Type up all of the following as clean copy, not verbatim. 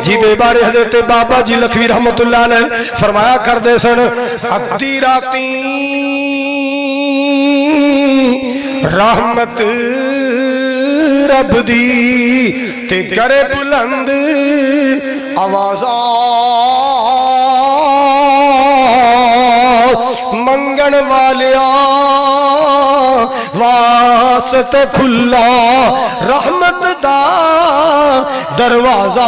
جی دے بارے حضرت بابا جی لکھوی رحمت اللہ علیہ فرمایا کر دے سن ادھی راتی رحمت رب دی تے کرے بلند آوازاں منگن والیا واسطے کھلا رحمت دا دروازہ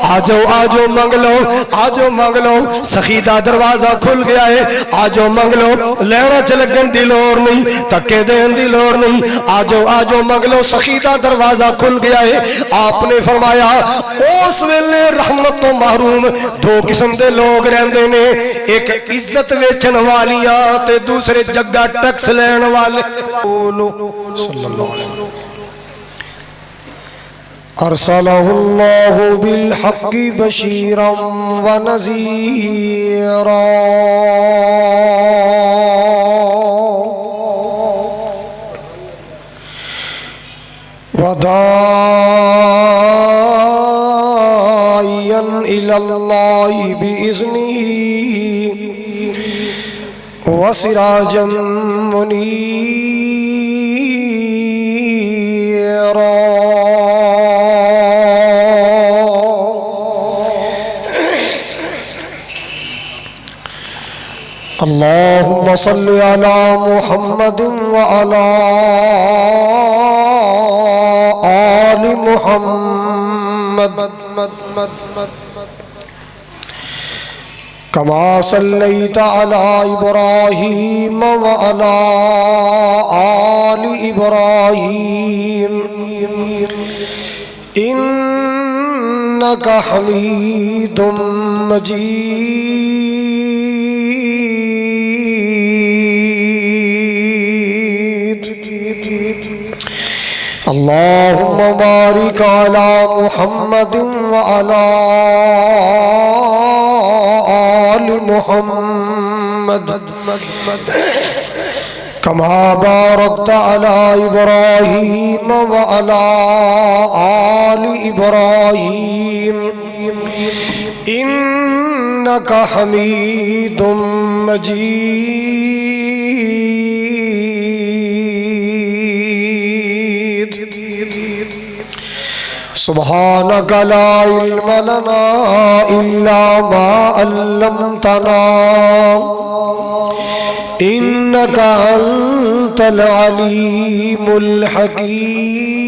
آجو آجو منگ لو آجو منگ لو سخی دا دروازہ کھل گیا ہے آجو منگ لو لینا چلگن دی لوڑ نہیں تکے دین دی لوڑ نہیں آجو آجو منگ لو سخی دا دروازہ کھل گیا ہے آپ نے فرمایا اس ویلے رحمت تو محروم دو قسم دے لوگ رہندے نے ایک عزت ویچن والیاں تے دوسرے جگہ ٹیکس لین والے صلی اللہ علیہ وسلم ارسلہ اللہ بالحق بشیرا ونذیرا وداعیا الی اللہ بإذنہ وسراجا منیرا اللهم صل على محمد وعلى آل محمد كما صليت على إبراهيم وعلى آل إبراهيم إنك حميد مجيد اللهم بارك على محمد وعلى آل محمد كما باركت على إبراهيم وعلى آل إبراهيم إنك حميد مجيد سبحانك لا علم لنا إلا ما علمتنا إنك أنت العليم الحكيم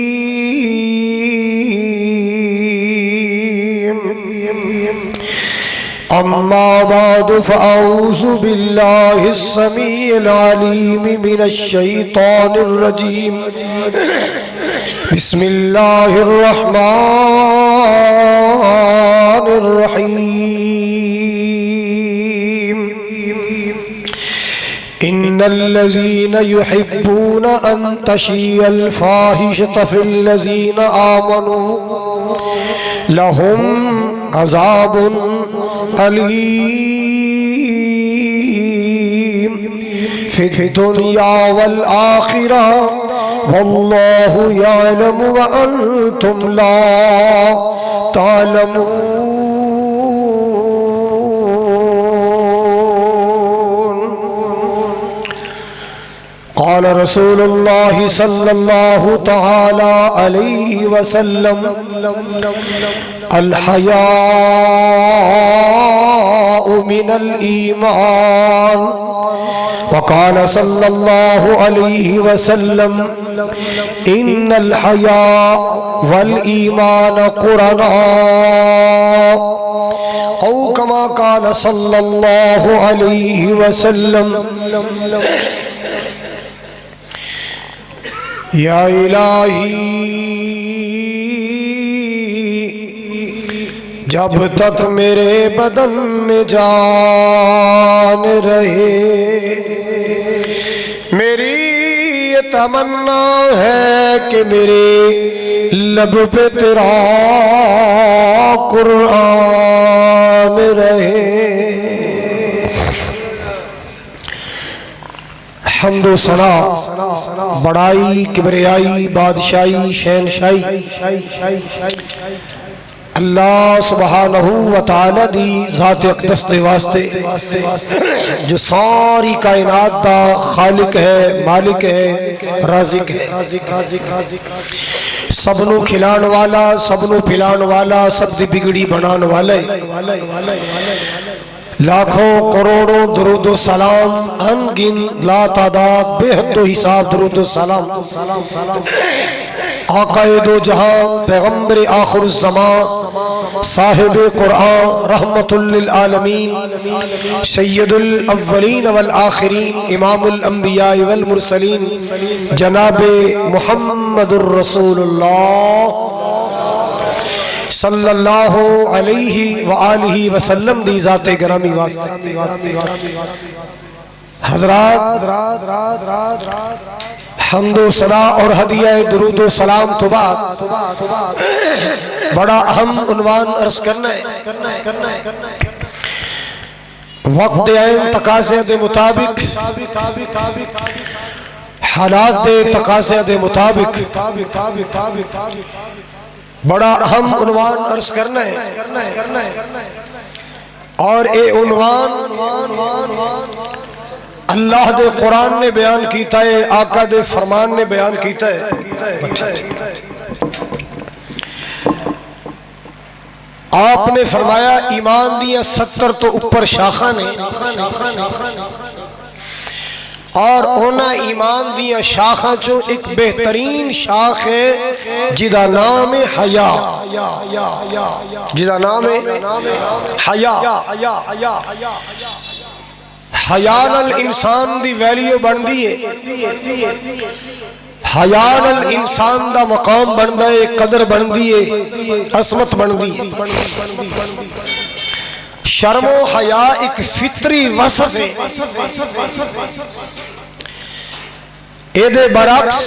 أما بعد فأعوذ بالله السميع العليم من الشيطان الرجيم بسم الله الرحمن الرحيم إن الذين يحبون أن تشيع الفاحشة في الذين آمنوا لهم عذاب أليم في الدنيا والآخرة والله يعلم وأنتم لا تعلمون قال رسول الله صلى الله تعالى عليه وسلم الحياء من الإيمان وقال صلى الله عليه وسلم إن الحياء والإيمان قرناء أو كما قال صلى الله عليه وسلم یا الہی جب تک میرے بدن میں جان رہے میری یہ تمنا ہے کہ میرے لب پہ تیرا قرآن رہے حمد و ثنا بڑائی کبریائی بادشاہی شہنشاہی اللہ سبحانہ و تعالی دی ذات اقدس دے واسطے جو ساری کائنات دا خالق ہے، مالک ہے، رازق ہے، سب نو کھلان والا، سب نو پلان والا، سب دی بگڑی بنان والے، لاکھوں کروڑوں درود و سلام ان گن لا تعداد بے حد و حساب درود و سلام آقا دو جہاں پیغمبر آخر الزمان صاحب قرآن رحمت للعالمین سید الاولین والآخرین امام الانبیاء والمرسلین جناب محمد الرسول اللہ صلی اللہ علیہ وآلہ وسلم دی ذات گرامی واسطے حضرات حمد و ثنا اور ہدیہ درود و سلام تو بعد بڑا اہم عنوان عرض کرنا ہے، وقت عین تقاضے دے مطابق، حالات دے تقاضے دے مطابق بڑا اہم عنوان عرض کرنا ہے، اور اے عنوان اللہ دے قرآن نے بیان کیتا ہے، آقا دے فرمان نے بیان کیتا ہے۔ آپ نے فرمایا ایمان دیا 70 تو اوپر شاخاں نے، اور اونا ایمان دیا شاخاں چو ایک بہترین شاخ ہے جدا نام حیا، جدا نام حیا۔ حیا نال انسان دی ویلیو بن دیئے، حیا نال انسان دا مقام بن دیئے، قدر بن دیئے، عظمت بن دیئے۔ شرم و حیا ایک فطری وصف ہے، ایدے برعکس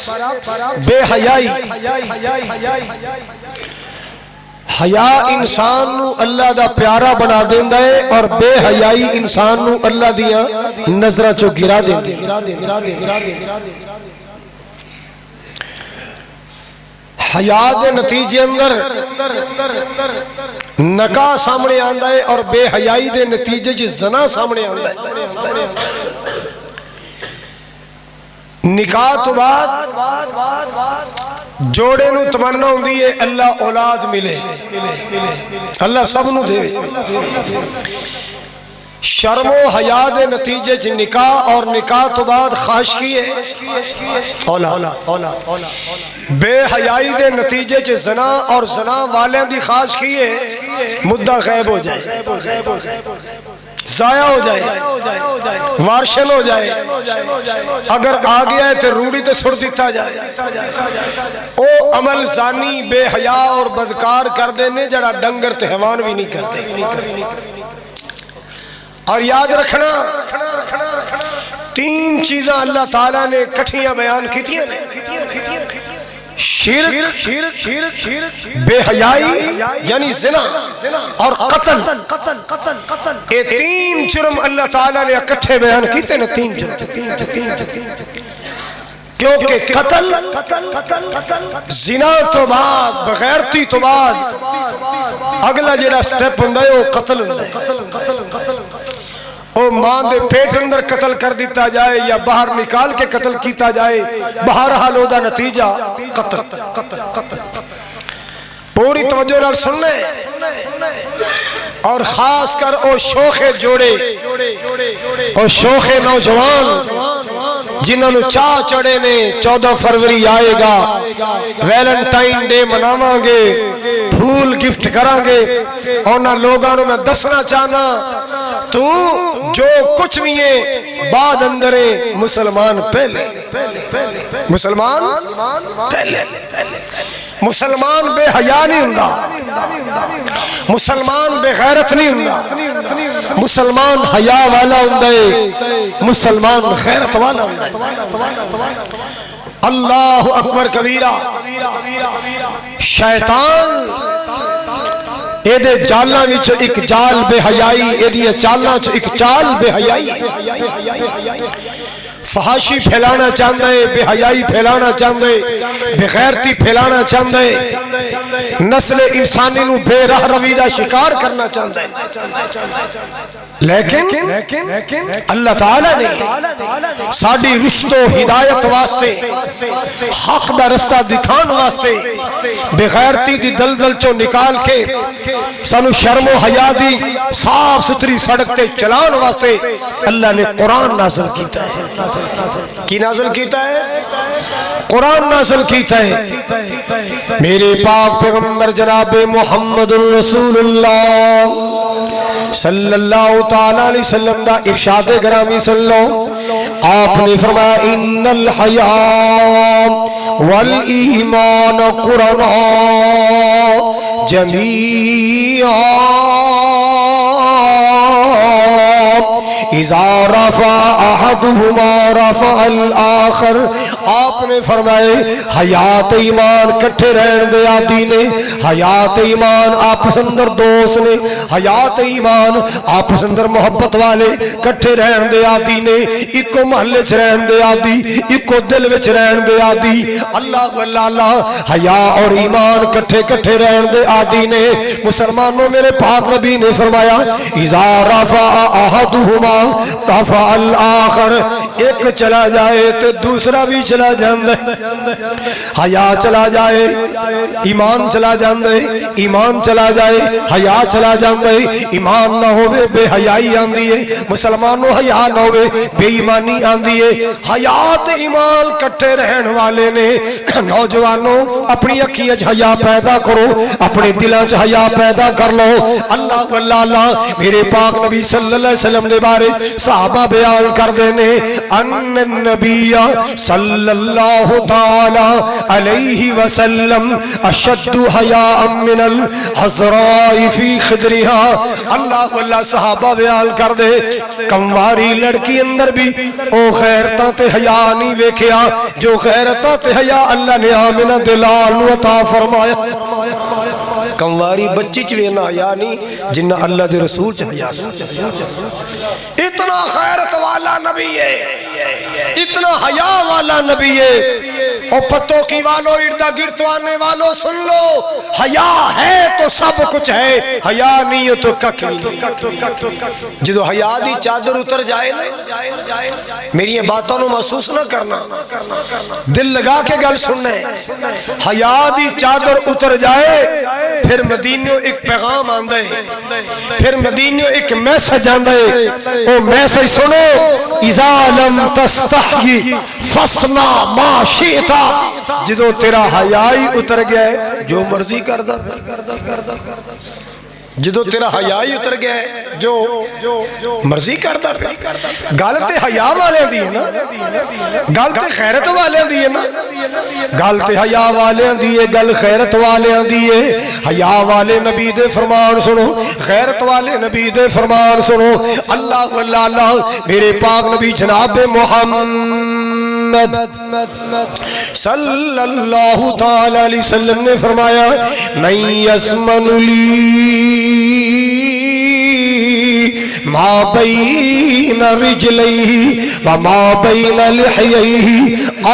بے حیائی، حیا انسان نو اللہ دا پیارا بنا دیندہ ہے، اور بے حیائی انسان نو اللہ دیا نظرہ چو گرا دیندے۔ حیا دے نتیجے اندر نکاح سامنے آندہ ہے، اور بے حیائی دے نتیجے جی زنا سامنے آندہ ہے۔ نکاح تو بعد جوڑے نو تمنا ہوندی ہے اللہ اولاد ملے، اللہ سب نو دے۔ شرم و حیا دے نتیجے چ نکاح، اور نکاح تو بعد خواہش کی ہے اولاد۔ بے حیائی دے نتیجے چ زنا، اور زنا والے دی خواہش کی ہے مدعا غیب ہو جائے، ضائع ہو جائے، وارشن ہو جائے، اگر آ گیا ہے تو روڑی تے سڑ دیتا جائے۔ او عمل زانی بے حیا اور بدکار کر دینے جڑا ڈنگر تے حیوان بھی نہیں کرتے۔ اور یاد رکھنا 3 چیزاں اللہ تعالیٰ نے کٹھیاں بیان کیتیاں نے، شرک، بے حیائی یعنی زنا، اور قتل۔ یہ 3 جرم اللہ تعالیٰ نے اکٹھے بیان کیتے ہیں، 3 جرم۔ کیونکہ قتل زنا تو بعد، بغیرتی تو بعد اگلا جڑا سٹیپ ہوندا ہے وہ قتل ہوندا ہے۔ او ماں دے پیٹ اندر قتل کر دیتا جائے یا باہر نکال کے قتل کیتا جائے، بہرحال او دا نتیجہ قتل۔ پوری توجہ نال سننے، اور خاص کر او شوخ جوڑے، او شوخ نوجوان جنہوں نے چاہ چڑے نے 14 فروری آئے گا، ویلنٹائن ڈے مناواں گے، پھول گفٹ کران گے، اونا لوگاں نو میں دسنا چاہنا تو جو کچھ بھی ہے بعد اندرے مسلمان پہلے، مسلمان پہلے۔ مسلمان بے حیا نہیں ہوندا، مسلمان بے غیرت نہیں ہوندا، مسلمان حیا والا ہوندا ہے، مسلمان غیرت والا ہوندا ہے۔ اللہ اکبر کبیرہ۔ شیطان ایدے جالاں وچ ایک جال بے حیائی، ایدی چالاں چ ایک چال بے حیائی۔ فحاشی پھیلانا چاہتا ہے، بے حیائی پھیلانا چاہتا ہے، بے غیرتی پھیلانا چاہتا ہے، نسل انسانی نو بے راہ روی دا شکار کرنا چاہتا ہے، لیکن اللہ تعالیٰ نے ساڑی رشد و ہدایت واسطے، حق دا رستہ دکھان واسطے، بے غیرتی دی دلدل چو نکال کے سانو شرم و حیا دی صاف ستھری سڑک تے چلان واسطے اللہ نے قرآن نازل کیتا ہے۔ کی نازل کیتا ہے؟ قرآن نازل کیتا ہے۔ میرے پاک پیغمبر جناب محمد رسول اللہ صلی اللہ تعالیٰ علیہ وسلم دا ارشاد گرامی سن لو، آپ نے فرمایا ان الحیاء والایمان قرآن جمیعا اذا رفع احدهما رفع الاخر۔ آپ نے فرمائے حیات ایمان کٹھے رہن دے آدی نے، حیات ایمان آپس اندر دوست نے، حیات ایمان آپس اندر محبت والے کٹھے رہن دے آدی نے، ایکو محلے چ رہن دے آدی، ایکو دل وچ رہن دے آدی، اللہ واللہ حیا اور ایمان کٹھے کٹھے رہن دے آدی نے۔ مسلمانوں میرے پاک نبی نے فرمایا اذا رفع احدهما رفع الاخر، ایک چلا جائے تو دوسرا بھی چلا جاندے، حیا چلا جائے ایمان چلا جاندے، ایمان چلا جائے حیا چلا جاندے، ایمان نہ ہوئے بے حیائی آندی ہے، مسلمانوں حیا نہ ہوئے بے ایمانی آندی ہے۔ حیات ایمان کٹھے رہن والے نے، نوجوانوں اپنی اکھیاں چ حیا پیدا کرو، اپنے دلاں چ حیا پیدا کر لو۔ اللہ واللہ میرے پاک نبی صلی اللہ علیہ وسلم دے بارے صحابہ بیان کر دینے ان النبی صلی اللہ تعالی علیہ وسلم اشد حیاء من الحضراء فی خدرها۔ اللہ واللہ صحابہ بیان کر دے کمواری لڑکی اندر بھی او غیرتاں تے حیا نہیں ویکھیا جو غیرتاں تے حیا اللہ نے آمنہ دلال عطا فرمایا۔ کمواری بچی چوے نہ حیا نہیں جنہ اللہ دے رسول چ حیا سی۔ اتنا خیرت والا نبی ہے، اتنا حیا والا نبی ہے۔ اور پتوں کی والو اردہ گرد آنے والو سن لو، حیا ہے تو سب کچھ ہے، حیا نہیں ہے تو کک نہیں۔ جدو حیا دی چادر اتر جائے نا، میری یہ باتوں نو محسوس نہ کرنا، دل لگا کے گل سننے، حیا دی چادر اتر جائے پھر مدینیوں ایک پیغام آندے، پھر مدینیوں ایک میسج آندے، او میسج سنو اذا لم تستحی فصنا ما شئتا۔ جدو تیرا حیائی اتر گئے جو مرضی کردہ، جدو تیرا حیائی اتر گئے جو مرضی کردہ۔ گالتے حیا والے دیئے نا، گالتے خیرت والے دیئے نا، گالتے حیا والے دیئے، گل خیرت والے دیئے۔ حیا والے نبی دے فرمان سنو، خیرت والے نبی دے فرمان سنو۔ اللہ واللہ میرے پاک نبی جناب محمد صلی اللہ تعالی علیہ وسلم نے فرمایا من یسمن لی ما بین رجلیہ وما بین لحییہ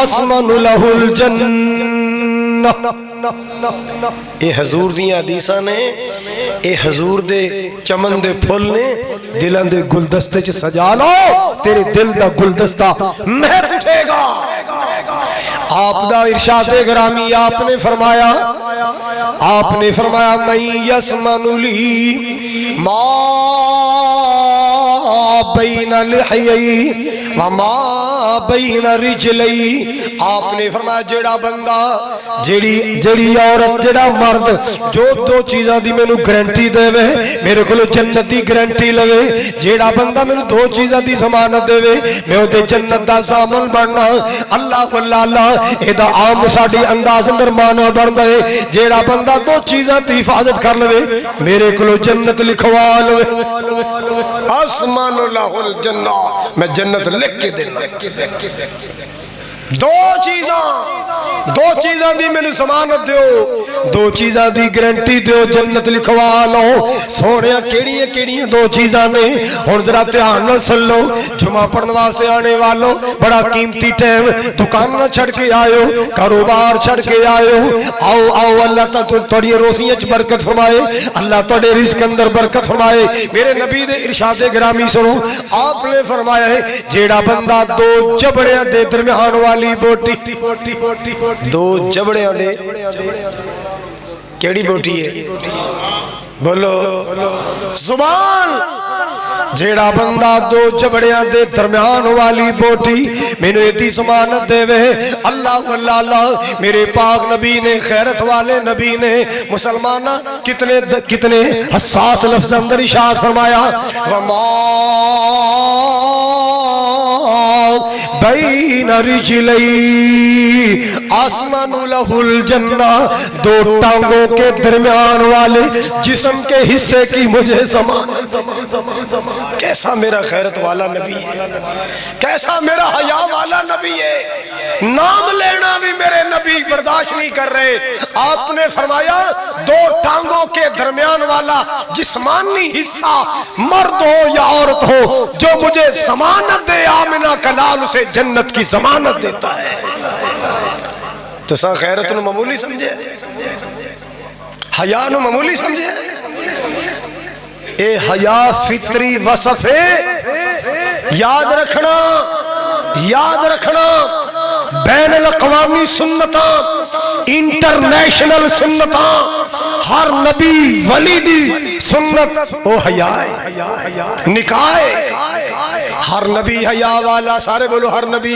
اسمن لہ الجنہ۔ اے حضور دیاں حدیثاں نے، اے حضور دے چمن دے پھول نے دلان دے گلدستے چ سجا لو، تیرے دل دا گلدستہ مہک اٹھے گا۔ آپ دا ارشاد گرامی آپ نے فرمایا، آپ نے فرمایا من یسمن لی ما بین لحیی وما بین رجلی۔ آپ نے فرمایا جیڑا بندہ، جیڑی عورت، جیڑا مرد جو دو چیزاں دی میں نو گرنٹی دے وے، میرے کلو جنت دی گرنٹی لوے، جیڑا بندہ میں نو دو چیزاں دی ضمانت دے وے میں او دے جنت دا ضامن بننا۔ اللہ واللہ اے دا عام ساڈی انداز اندر مانا بن دے، جیڑا بندہ دو چیزاں دی حفاظت کر لوے میرے کلو جنت لکھوا لوے، اسمان لہ الجنہ، میں جنت لکھ کے دینا۔ دو چیزاں دی میں نے ضمانت دیو، دو چیزاں دی گارنٹی دیو، جنت لکھوا لو۔ سونیا کیڑیاں دو چیزاں نے؟ ہن ذرا دھیان نال سن لو، جمعہ پڑھن واسطے آنے والوں بڑا قیمتی ٹائم، دکان نہ چھڑ کے آئے ہو، کاروبار چھڑ کے آئے ہو، آؤ اللہ تہاڈی روزیاں وچ برکت فرمائے، اللہ تہاڈے رزق اندر برکت فرمائے۔ میرے نبی دے ارشاد گرامی سنو، آپ نے فرمایا ہے جیڑا بندہ دو جبڑیاں دے درمیان والی بوٹی، دو جبڑیاں دے کیڑی بوٹی ہے؟ بولو زبان۔ جیڑا بندہ دو جبڑیاں دے درمیان والی بوٹی مینوں ایدی ضمانت دے وے، اللہ اللہ میرے پاک نبی نے، خیرت والے نبی نے مسلمانہ کتنے حساس لفظ اندر ارشاد فرمایا، وما بین رجلی آسمان لہ الجنہ، دو ٹانگوں کے درمیان والے جسم کے حصے کی مجھے ضمانت۔ کیسا میرا خیرت والا نبی ہے، کیسا میرا حیا والا نبی ہے۔ نام لینا بھی میرے نبی برداشت نہیں کر رہے، آپ نے فرمایا دو ٹانگوں کے درمیان والا جسمانی حصہ، مرد ہو یا عورت ہو، جو مجھے ضمانت دے آمنہ کا لال اسے جنت کی ضمانت دیتا ہے۔ تو سا خیرت نو معمولی سمجھے، حیا نو معمولی سمجھے؟ اے حیا فطری وصف ہے، یاد رکھنا بین الاقوامی سنتاں، انٹرنیشنل سنتاں، ہر نبی ولی دی سنت او حیا ہے، نکاح ہے۔ ہر نبی حیا والا، سارے بولو ہر نبی۔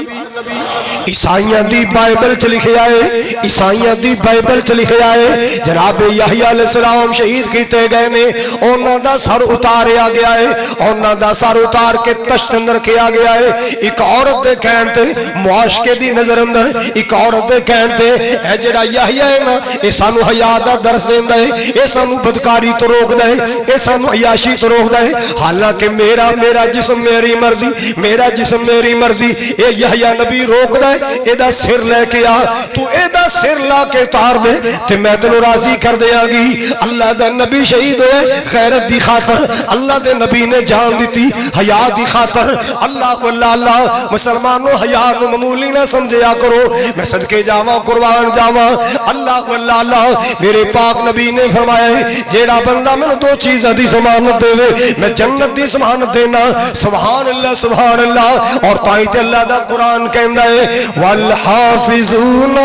عیسائیاں دی بائبل چ لکھے آئے، عیسائیاں دی بائبل چ لکھے آئے جناب یحییٰ علیہ السلام شہید کیتے گئے نے، انہاں دا سر اتاریا گیا ہے، انہاں دا سر اتار کے تشت اندر کیا گیا ہے۔ ایک عورت دے کہن تے، معاشقے دی نظر اندر ایک عورت دے کہن تے، اے جڑا یحییٰ ہے نا، اے سانو حیا دا درس دیندا ہے، اے سانو بدکاری تو روکدا ہے، اے سانو عیاشی تو روکدا ہے۔ حالانکہ میرا جسم میری مرضی، میرا جسم میری مرضی، اے یحییٰ نبی روکدا ہے، اے دا سر لے کے آ، تو اے دا سر لا کے اتار دے تے میں تینوں راضی کر دیاں گی۔ اللہ دا نبی شہید ہوئے خیرت دی خاطر، اللہ دے نبی نے جان دیتی حیا دی خاطر۔ اللہ مسلمانوں حیا نو معمولی نہ سمجھیا کرو، میں صدقے جاواں قربان جاواں۔ اللہ میرے پاک نبی نے فرمایا ہے جیڑا بندہ میں دو چیزاں دی ضمانت دے میں جنت دی ضمانت دینا۔ سبحان اللہ سبحان اللہ۔ اور تائیں تے اللہ دا قرآن کہندا ہے والحافظون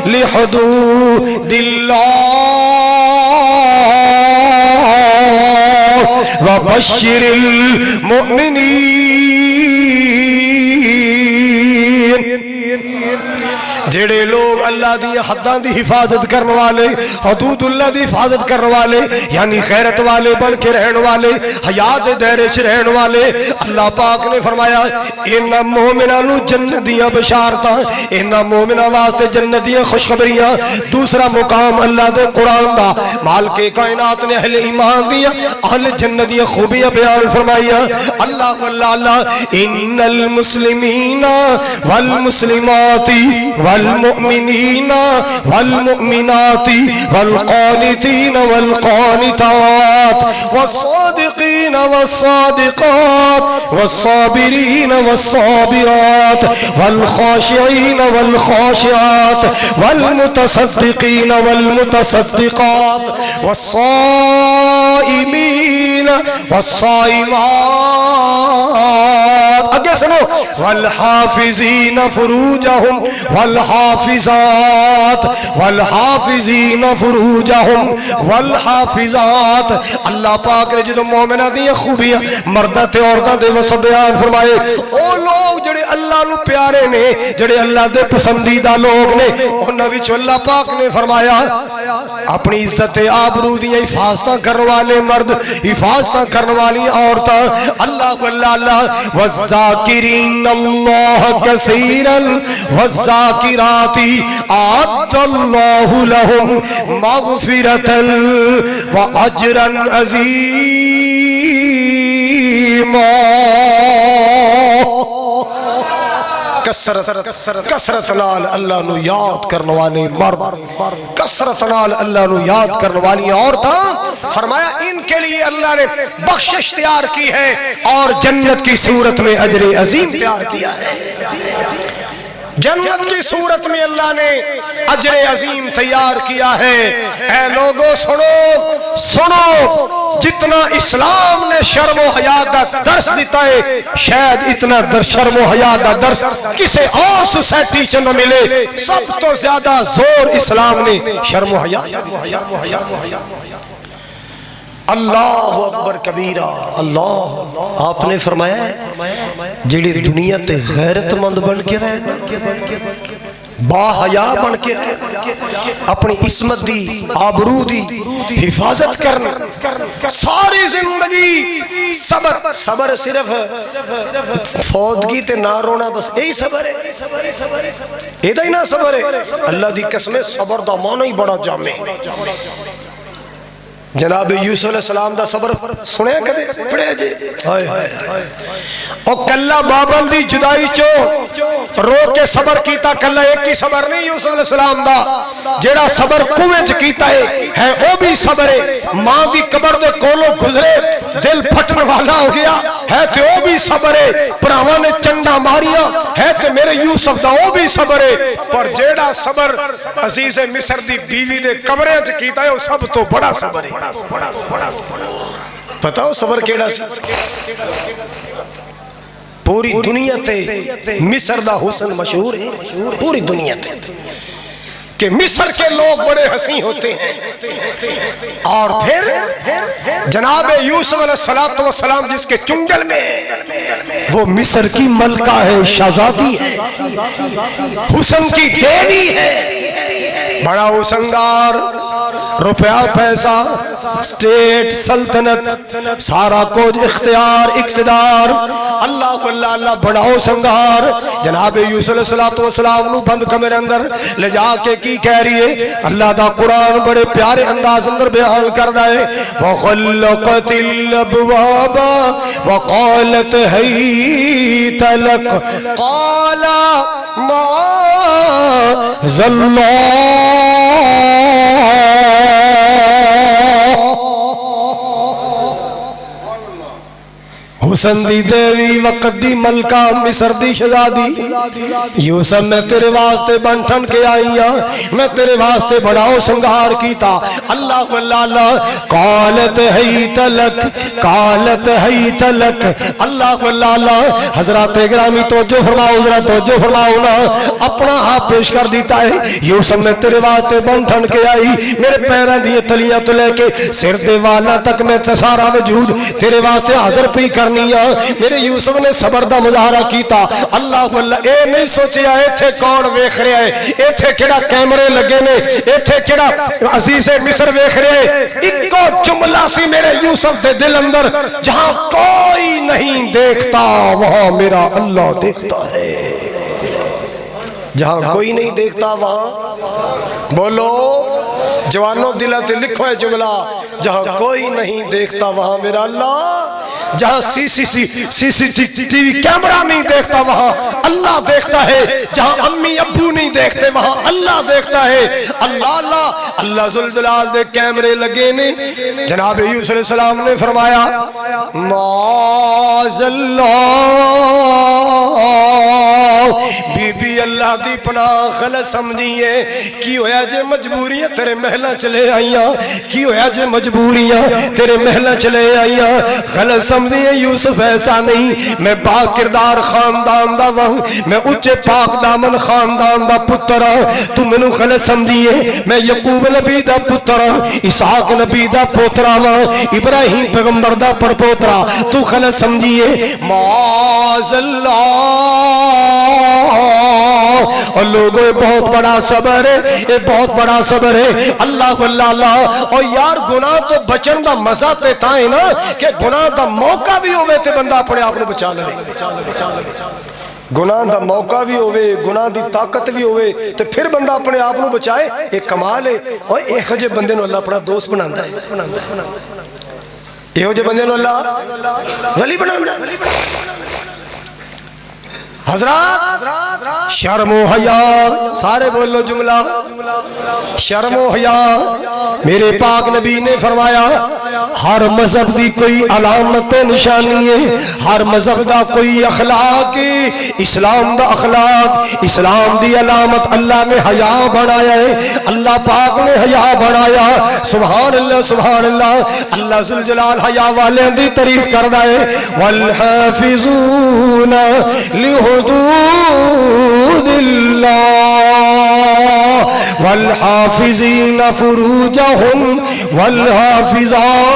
لحدود اللہ وبشر المؤمنین۔ جڑے لوگ اللہ دی حداں دی حفاظت کرنے والے، حدود اللہ دی حفاظت کرنے والے، یعنی خیرت والے بن کے رہن والے، حیا دے دائرے چ رہن والے، اللہ پاک نے فرمایا انہاں مومناں نو جنت دیاں بشارتاں، انہاں مومناں واسطے جنت دیاں خوشخبریاں۔ دوسرا مقام اللہ دے قرآن دا، مالک کائنات نے اہل ایمان دیاں، اہل جنت دیاں خوبیاں بیان فرمائیاں۔ اللہ ان المسلمین والمسلمات والمؤمنین والمؤمنات والقانتین والقانتات والصادقین والصادقات والصابرین والصابرات والخاشعین والخاشعات والمتصدقین والمتصدقات والصائمین والصائمات، اگے سنو، والحافظین فروجہم والحافظات والحافظین فروجہم والحافظات۔ اللہ پاک نے جدو مومنہ دی خوبیاں مردہ تے عورتہ دے وصف بیان فرمائے، او لوگ جڑے اللہ نو پیارے نے، جڑے اللہ دے پسندیدہ لوگ نے، انہاں وچ اللہ پاک نے فرمایا اپنی عزت آبرو دی حفاظتاں کرنے والے مرد، حفاظتاں کرنے والی عورتاں۔ اللہ والذاکرین اللہ کثیرا والذاکرات اعد اللہ لهم مغفرۃ واجرا عظیما۔ کسرت نال اللہ نو یاد کرنے والے مرد، کسرت نال اللہ نو یاد کرنے والی عورتاں، فرمایا ان کے لیے اللہ نے بخشش تیار کی ہے اور جنت کی صورت میں اجر عظیم تیار کیا ہے۔ جنت کی صورت میں اللہ نے اجر عظیم تیار کیا ہے۔ اے لوگوں سنو سنو، جتنا اسلام نے شرم و حیا کا درس دیتا ہے، شاید اتنا شرم و حیا کا درس کسی اور سوسائٹی چ نہ ملے۔ سب تو زیادہ زور اسلام نے شرم و حیا۔ اللہ اکبر کبیرہ، اللہ آپ نے فرمایا جڑی دنیا تے غیرت مند بن کے رہے، با حیا بن کے رہے، اپنی عصمت دی آبرو دی حفاظت کرنا، ساری زندگی صبر، صبر صرف فوتگی تے نہ رونا، بس یہی صبر ہے، ایدہ ہی نہ صبر ہے۔ اللہ دی قسم صبر دا معنی ہی بڑا جامع ہے۔ جناب یوسف علیہ السلام دا صبر سنے کدے پڑھے جی، او کلا بابل دی جدائی چو رو کے صبر کیتا، کلا ایک کی صبر نہیں یوسف علیہ السلام دا، جیڑا صبر کوئے چ کیتا ہے او بھی صبر ہے۔ ماں دی قبر دے کولوں گزرے دل پھٹن والا ہو گیا ہے تے او بھی صبر ہے، پراواں نے چنڈا ماریاں ہے تے میرے یوسف دا او بھی صبر ہے۔ پر جیڑا صبر عزیز مصر دی بیوی دے قبریں چ کیتا ہے او سب تو بڑا صبر ہے۔ پتاؤ صبر کیڑا سی؟ پوری دنیا تے مصر دا حسن مشہور ہے، پوری دنیا تے کہ مصر کے لوگ بڑے حسین ہوتے ہیں، اور پھر جناب یوسف علیہ السلام جس کے چنگل میں وہ مصر کی ملکہ ہے، شہزادی ہے، حسن کی دیوی ہے، بڑا حسنگار، روپیہ پیسہ، سٹیٹ، سلطنت، سارا کچھ اختیار اقتدار، اللہ اللہ اللہ، بڑا حسنگار۔ جناب یوسف علیہ السلام نو بند کمرے اندر لے جا کے کی کہہ رہی ہے؟ اللہ دا قرآن بڑے پیارے انداز اندر بیان کردا ہے، وَخَلَّقَتِ الْأَبْوَابَ وَقَالَتْ هَيْتَ لَكَ قَالَ مَعَاذَ اللَّهِ حسن دی دیوی وقت دی ملکہ مصر دی شہزادی، یوسف میں تیرے واسطے بن ٹھن کے آئی ہاں، میں تیرے واسطے بڑاؤ سنگار کیتا۔ اللہ اللہ قالت حیت لک، قالت حیت لک، اللہ اللہ۔ حضرات گرامی توجہ فرماؤ، حضرات توجہ فرماؤ نا، اپنا ہاتھ پیش کر دیتا ہے، یوسف میں تیرے واسطے بن ٹھن کے آئی، میرے پیران دیئے تلیاں تو لے کے سر دے والا تک میں سارا وجود تیرے واسطے حاضر پی کرنی۔ میرے یوسف نے صبر دا مظاہرہ کیتا۔ اللہ اللہ، اے نہیں سوچیا ایتھے کون ویکھ رہا ہے، ایتھے کیڑا کیمرے لگے نے، ایتھے کیڑا عزیز مصر ویکھ رہا ہے۔ ایک جملہ سی میرے یوسف دے دل اندر، جہاں کوئی نہیں دیکھتا وہاں میرا اللہ دیکھتا ہے۔ جہاں کوئی نہیں دیکھتا وہاں، بولو جوانوں دلہ تے لکھو ہے جملہ، جہاں کوئی نہیں دیکھتا وہاں میرا اللہ، جہاں سی ٹی وی کیمرہ نہیں دیکھتا وہاں اللہ دیکھتا ہے، جہاں امی ابو نہیں دیکھتے وہاں اللہ دیکھتا ہے۔ اللہ اللہ اللہ ذوالجلال دے کیمرے لگے نے۔ جناب یوسف علیہ السلام نے فرمایا معاذ اللہ، بی بی اللہ دی پناہ غلط سمجھیے، کی ہویا جے مجبوریاں تیرے محلہ چلے آئیاں، کی ہویا جے مجبوریاں تیرے محلہ چلے آئیاں، غلط سمجھیے یوسف ایسا نہیں، میں پاک کردار خاندان دا وہاں، میں اچھے پاک دامن خاندان دا پترہ، تو منو غلط سمجھیے میں یعقوب نبی دا پترہ، اسحاق نبی دا پوترہ، ابراہیم پیغمبر دا پر پوترہ، تو غلط سمجھیے معاذ اللہ۔ اور لوگوں بہت بڑا صبر ہے، یہ بہت بڑا صبر ہے۔ اللہ اللہ اللہ، اور یار گناہ تو بچن دا مزہ تے تائیں نا کہ گناہ دا موقع بھی ہوئے تے بندہ اپنے آپ نے بچا لے، گناہ دا موقع بھی ہوئے، گناہ دی طاقت بھی ہوئے تو پھر بندہ اپنے آپ نے بچائے، ایک کمال ہے۔ اور ایک جے بندے نو اللہ اپنا دوست بناندہ ہے، ایک جے بندے نو اللہ ولی بناندہ ہے۔ حضرات شرم و حیا، سارے بولو جملہ شرم و حیا۔ میرے پاک نبی نے فرمایا ہر مذہب دی کوئی علامت نشانی ہے، ہر مذہب دا کوئی اخلاق ہے۔ اسلام دا اخلاق، اسلام دی علامت اللہ نے حیا بنایا ہے، اللہ پاک نے حیا بنایا۔ سبحان اللہ سبحان اللہ۔ اللہ ذوالجلال حیا والے دی تعریف کردا ہے، والحافظون لحدود اللہ والحافظین فروجہم والحافظات۔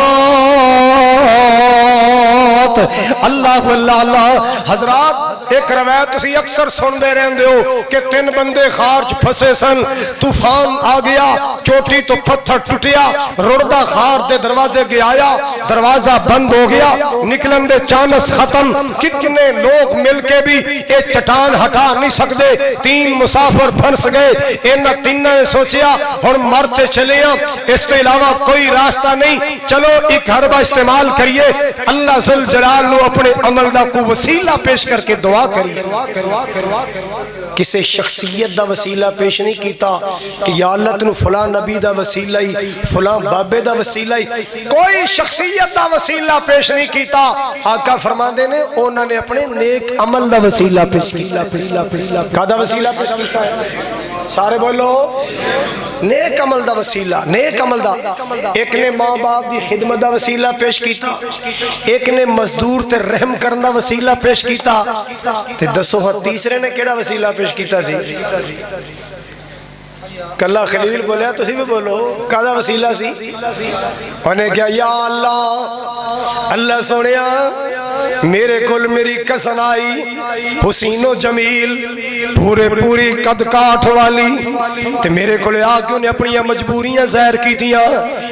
اللہ اللہ اللہ۔ حضرات ایک روایت تسی اکثر سن دے رہندے ہو کہ 3 بندے خار چ پھسے سن، طوفان آ گیا، چوٹی تو پتھر ٹوٹیا، رڑدا خار دے دروازے گیا آیا، دروازہ بند ہو گیا، نکلن دے چانس ختم۔ کتنے لوگ مل کے بھی ایک چٹان ہٹا نہیں سکتے، 3 مسافر پھنس گئے۔ انہاں تینوں نے سوچیا ہن مرتے چلے ہاں، اس کے علاوہ کوئی راستہ نہیں، چلو ایک حربہ استعمال کریے، اللہ ذوالجلال نو اپنے عمل دا کو وسیلہ پیش کر کے دعا کریے۔ کسے شخصیت دا وسیلہ پیش نہیں کیتا کہ یا اللہ تنو فلاں نبی دا وسیلہ ہی، فلاں بابے دا وسیلہ ہی، کوئی شخصیت دا وسیلہ پیش نہیں کیتا۔ آقا فرماندے نے انہوں نے اپنے نیک عمل دا وسیلہ پیش کیتا۔ کہا وسیلہ پیش کیتا ہے؟ سارے بولو نیک عمل دا وسیلہ، نیک عمل دا۔ ایک نے ماں باپ دی خدمت دا وسیلہ پیش کیتا، ایک نے مزدور تے رحم کرن دا وسیلہ پیش کیتا، تے دسو ہاں تیسرے نے کیڑا وسیلہ پیش کیتا سی؟ کلہ خلیل بولیا، تسی بھی بولو کہا وسیلہ سی؟ انہیں کیا یا اللہ، اللہ سونیا میرے کل میری کسن آئی، حسین و جمیل پوری قد کاٹ والی، تے میرے کل آگے انہیں اپنی مجبوریاں ظاہر کی دیا۔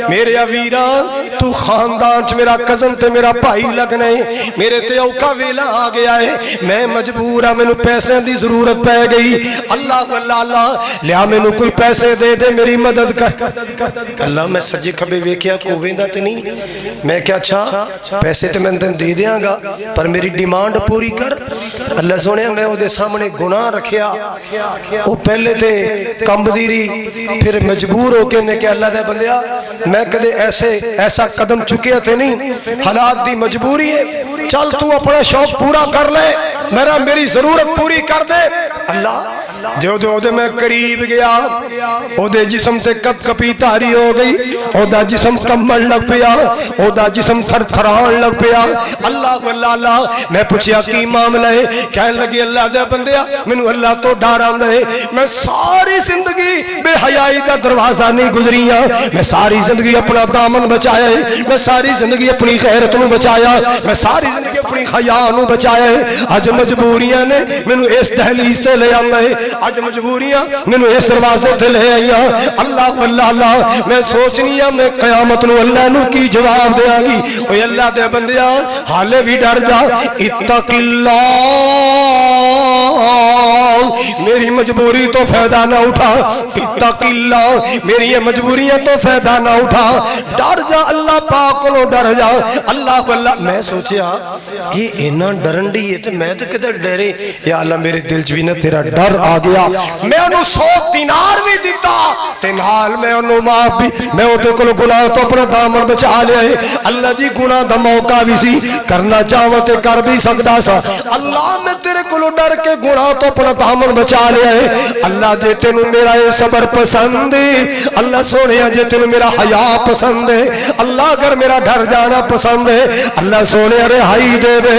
میرے ویرا تو خاندان چ میرا کزن تے میرا بھائی لگنے، میرے تے اوکا ویلا آ گیا ہے، میں مجبور ہاں، میں پیسے دی ضرورت پہ گئی۔ اللہ اللہ اللہ، لیا میں کوئی پیسے دے دے، میری مدد کر۔ اللہ میں سجے کھبے ویکھیا کوویں دا تے نہیں، میں کیا اچھا پیسے تے میں تن دے دیاں گا پر میری ڈیمانڈ پوری کر۔ اللہ سونے میں او دے سامنے گناہ رکھیا، او پہلے تے کمبدیری، پھر مجبور ہو کے نے کہ اللہ دے بندیا میں کدے ایسا قدم چکے تھے نہیں، حالات دی مجبوری ہے، چل تو اپنا شوق پورا کر لے، میری ضرورت پوری کر دے۔ اللہ جو دے میں قریب گیا، او دے جسم سے کپ کپی تاری ہو گئی، او دا جسم کمبل لگ پیا، او دا جسم تھر تھران لگ پیا۔ اللہ اللہ اللہ، میں پوچھیا کی معاملہ ہے؟ کہنے لگی اللہ دے بندیا مینوں اللہ تو ڈر آندا ہے، میں ساری زندگی بے حیائی دا دروازہ نہیں گزریاں، میں ساری زندگی اپنا دامن بچایا ہے، میں ساری زندگی اپنی غیرت نو بچایا، میں ساری زندگی اپنی حیا نو بچایا ہے، اج مجبوریاں نے مینوں اس دہلیز تے لے آندا ہے، اج مجبوریاں مینوں اس دروازے تے لے آئیاں۔ اللہ اللہ اللہ، میں سوچنی ہاں میں قیامت نو اللہ نو کی جواب دیاں گی۔ اوے اللہ دے بندیا حالے بھی ڈر جا، اتق اللہ، میری مجبوری تو فائدہ نہ اٹھا، اتق اللہ، میری یہ مجبوریاں تو فائدہ نہ اٹھا، ڈر جا اللہ پاک نو ڈر جا۔ اللہ اللہ، میں سوچیا یہ اینا ڈرن دی ہے تو میں تو کدھر ڈرے، یا اللہ میرے دل چ بھی نہ تیرا ڈر آ گیا، میں انہوں 100 دینار بھی دیتا تے نال میں انہوں معاف بھی، میں اوتے کلو گناہ تو اپنا دامن بچا لیا ہے۔ اللہ جی گناہ دا موقع بھی سی، کرنا چاہو تے کر بھی سکتا سا، اللہ میں تیرے کلو ڈر کے گناہ تو اپنا دامن بچا لیا ہے۔ اللہ جے تینوں میرا یہ صبر پسند ہے، اللہ سونے جے تینوں میرا حیا پسند ہے، اللہ اگر میرا ڈر جانا پسند ہے، اللہ سونے رہائی دے دے۔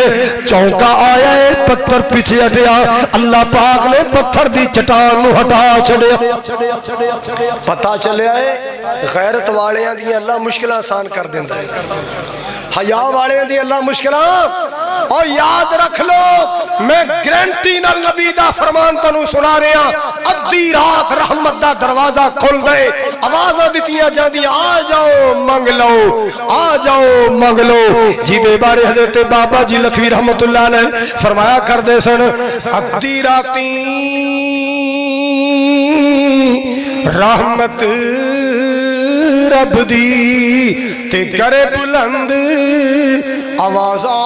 چونکا آیا ہے پتھر پیچھے ہٹیا، اللہ پاک نے پتھر دی چٹان نو ہٹا چھڑیا۔ پتہ چلیا ہے غیرت والیاں دی اللہ مشکل آسان کر دیندا ہے، حیا والیاں دی اللہ مشکلاں۔ اور یاد رکھ لو میں گارنٹی نال نبی دا فرمان تانوں سنا رہا، ادھی رات رحمت دا دروازہ کھل گئے، آوازاں دتیاں جاندیاں آ جاؤ منگ لو، آ جاؤ منگ لو، جی دے بارے حضرت بابا جی لکھوی رحمت اللہ علیہ فرمایا کر دے سن، ادھی راتی رحمت رب دی تے کرے بلند آوازاں،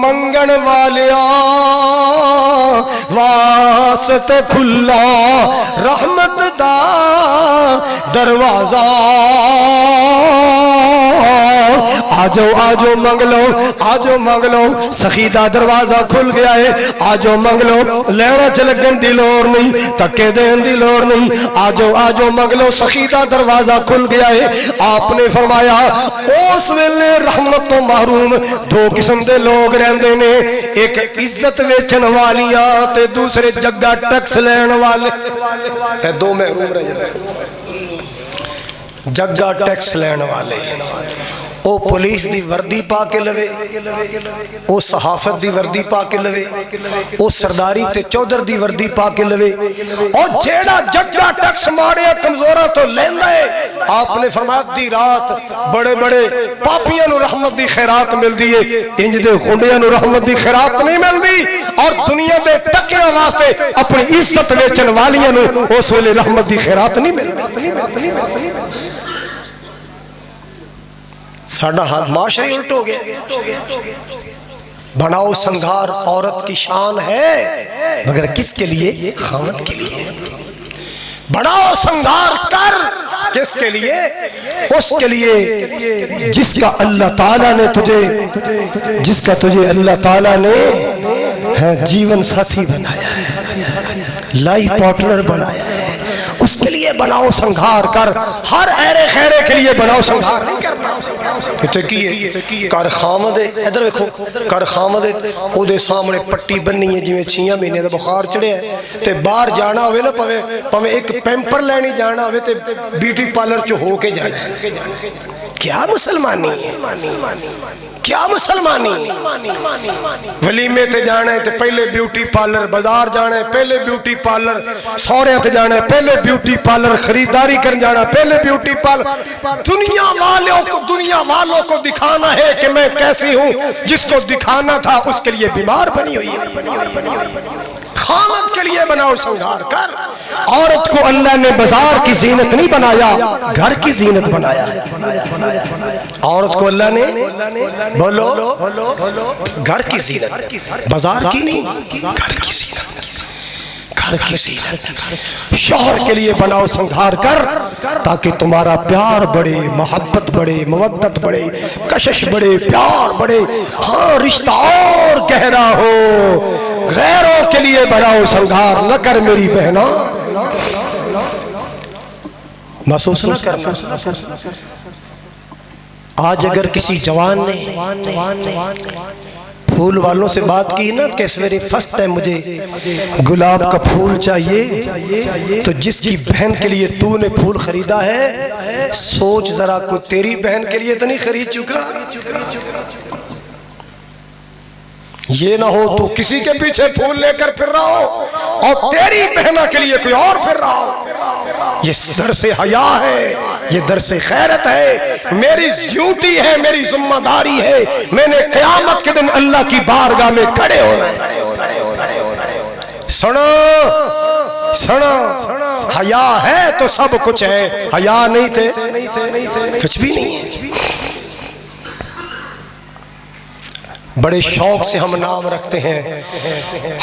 منگن والیا واسطے کھلا رحمت دا دروازہ آجو آجو منگ لو آجو منگ لو سخی دا دروازہ کھل گیا ہے آجو منگ لو لینا چلگن دی لوڑ نہیں تکے دین دی لوڑ نہیں آجو آجو منگ لو سخی دا دروازہ کھل گیا ہے آپ نے فرمایا اس ویلے رحمت تو محروم دو قسم دے لوگ رہندے نے ایک عزت ویچن والیاں تے دوسرے جگہ ٹیکس لین والے دو محروم رہ جاتے جگہ ٹیکس لین والے او پولیس دی وردی پا کے لوے او صحافت دی وردی پا کے لوے او سرداری تے چودر دی وردی پا کے لوے او جیڑا جگہ ٹیکس مارے کمزورہ تو لیندہ ہے آپ نے فرمایا دی رات بڑے بڑے پاپیاں نو رحمت دی خیرات مل دیئے انج دے خونڈیاں نو رحمت دی خیرات نہیں مل دی اور دنیا دے تکیاں واسطے اپنی عزت ویچن والیاں نو اس ویلے رحمت دی خیرات نہیں مل دی ساڑھا حال معاشرے الٹ ہو گیا بناؤ سنگھار عورت کی شان ہے مگر کس کے لیے خاوند کے لیے بناؤ سنگھار کر کس کے لیے اس کے لیے جس کا اللہ تعالیٰ نے تجھے جس کا تجھے اللہ تعالیٰ نے جیون ساتھی بنایا ہے لائف پارٹنر بنایا ہے اس کے لیے بناؤ سنگھار کر ہر ایرے خیرے کے لیے بناؤ سنگھار نہیں کرنا کتے کیے کر خامد ادھر ویکھو کر خامد او دے سامنے پٹی بننی ہے جویں 6 مہینے دا بخار چڑھے ہے تے باہر جانا ہوئے نا پویں ایک پیمپر لینی جانا ہوئے تے بیوٹی پارلر چ ہو کے جانا ہے کیا مسلمانی ہے کیا مسلمانی ولیمے تے جانا ہے تے پہلے بیوٹی پارلر بازار جانا ہے پہلے بیوٹی پارلر سوریاں تے جانا ہے پہلے بیوٹی پارلر خریداری کرن جانا پہلے بیوٹی پارلر دنیا والوں کو دکھانا ہے کہ میں کیسی ہوں جس کو دکھانا تھا اس کے لیے بیمار بنی ہوئی ہے خامد کے لیے بناؤ سنگھار کر عورت کو اللہ نے بازار کی زینت نہیں بنایا گھر کی زینت بنایا ہے عورت کو اللہ نے بولو گھر کی زینت بازار کی نہیں گھر کی زینت گھر کی زینت شوہر کے لیے بناؤ سنگھار کر تاکہ تمہارا پیار بڑھے محبت بڑھے مودت بڑھے کشش بڑھے پیار بڑھے ہاں رشتہ اور گہرا ہو غیروں کے لیے بناؤ سنگھار نہ کر میری بہنا محسوس نہ کرنا آج اگر کسی جوان نے پھول والوں سے بات کی نا کہ اس ویری فرسٹ ٹائم مجھے گلاب کا پھول چاہیے تو جس کی بہن کے لیے تو نے پھول خریدا ہے سوچ ذرا کو تیری بہن کے لیے تو نہیں خرید چکا یہ نہ ہو تو کسی کے پیچھے پھول لے کر پھر رہا ہو اور تیری بہنہ کے لیے کوئی اور پھر رہا ہو یہ درس حیا ہے یہ درس خیرت ہے میری ڈیوٹی ہے میری ذمہ داری ہے میں نے قیامت کے دن اللہ کی بارگاہ میں کھڑے ہونا ہے سنو حیا ہے تو سب کچھ ہے حیا نہیں تھے کچھ بھی نہیں ہے بڑے شوق سے ہم نام رکھتے ہیں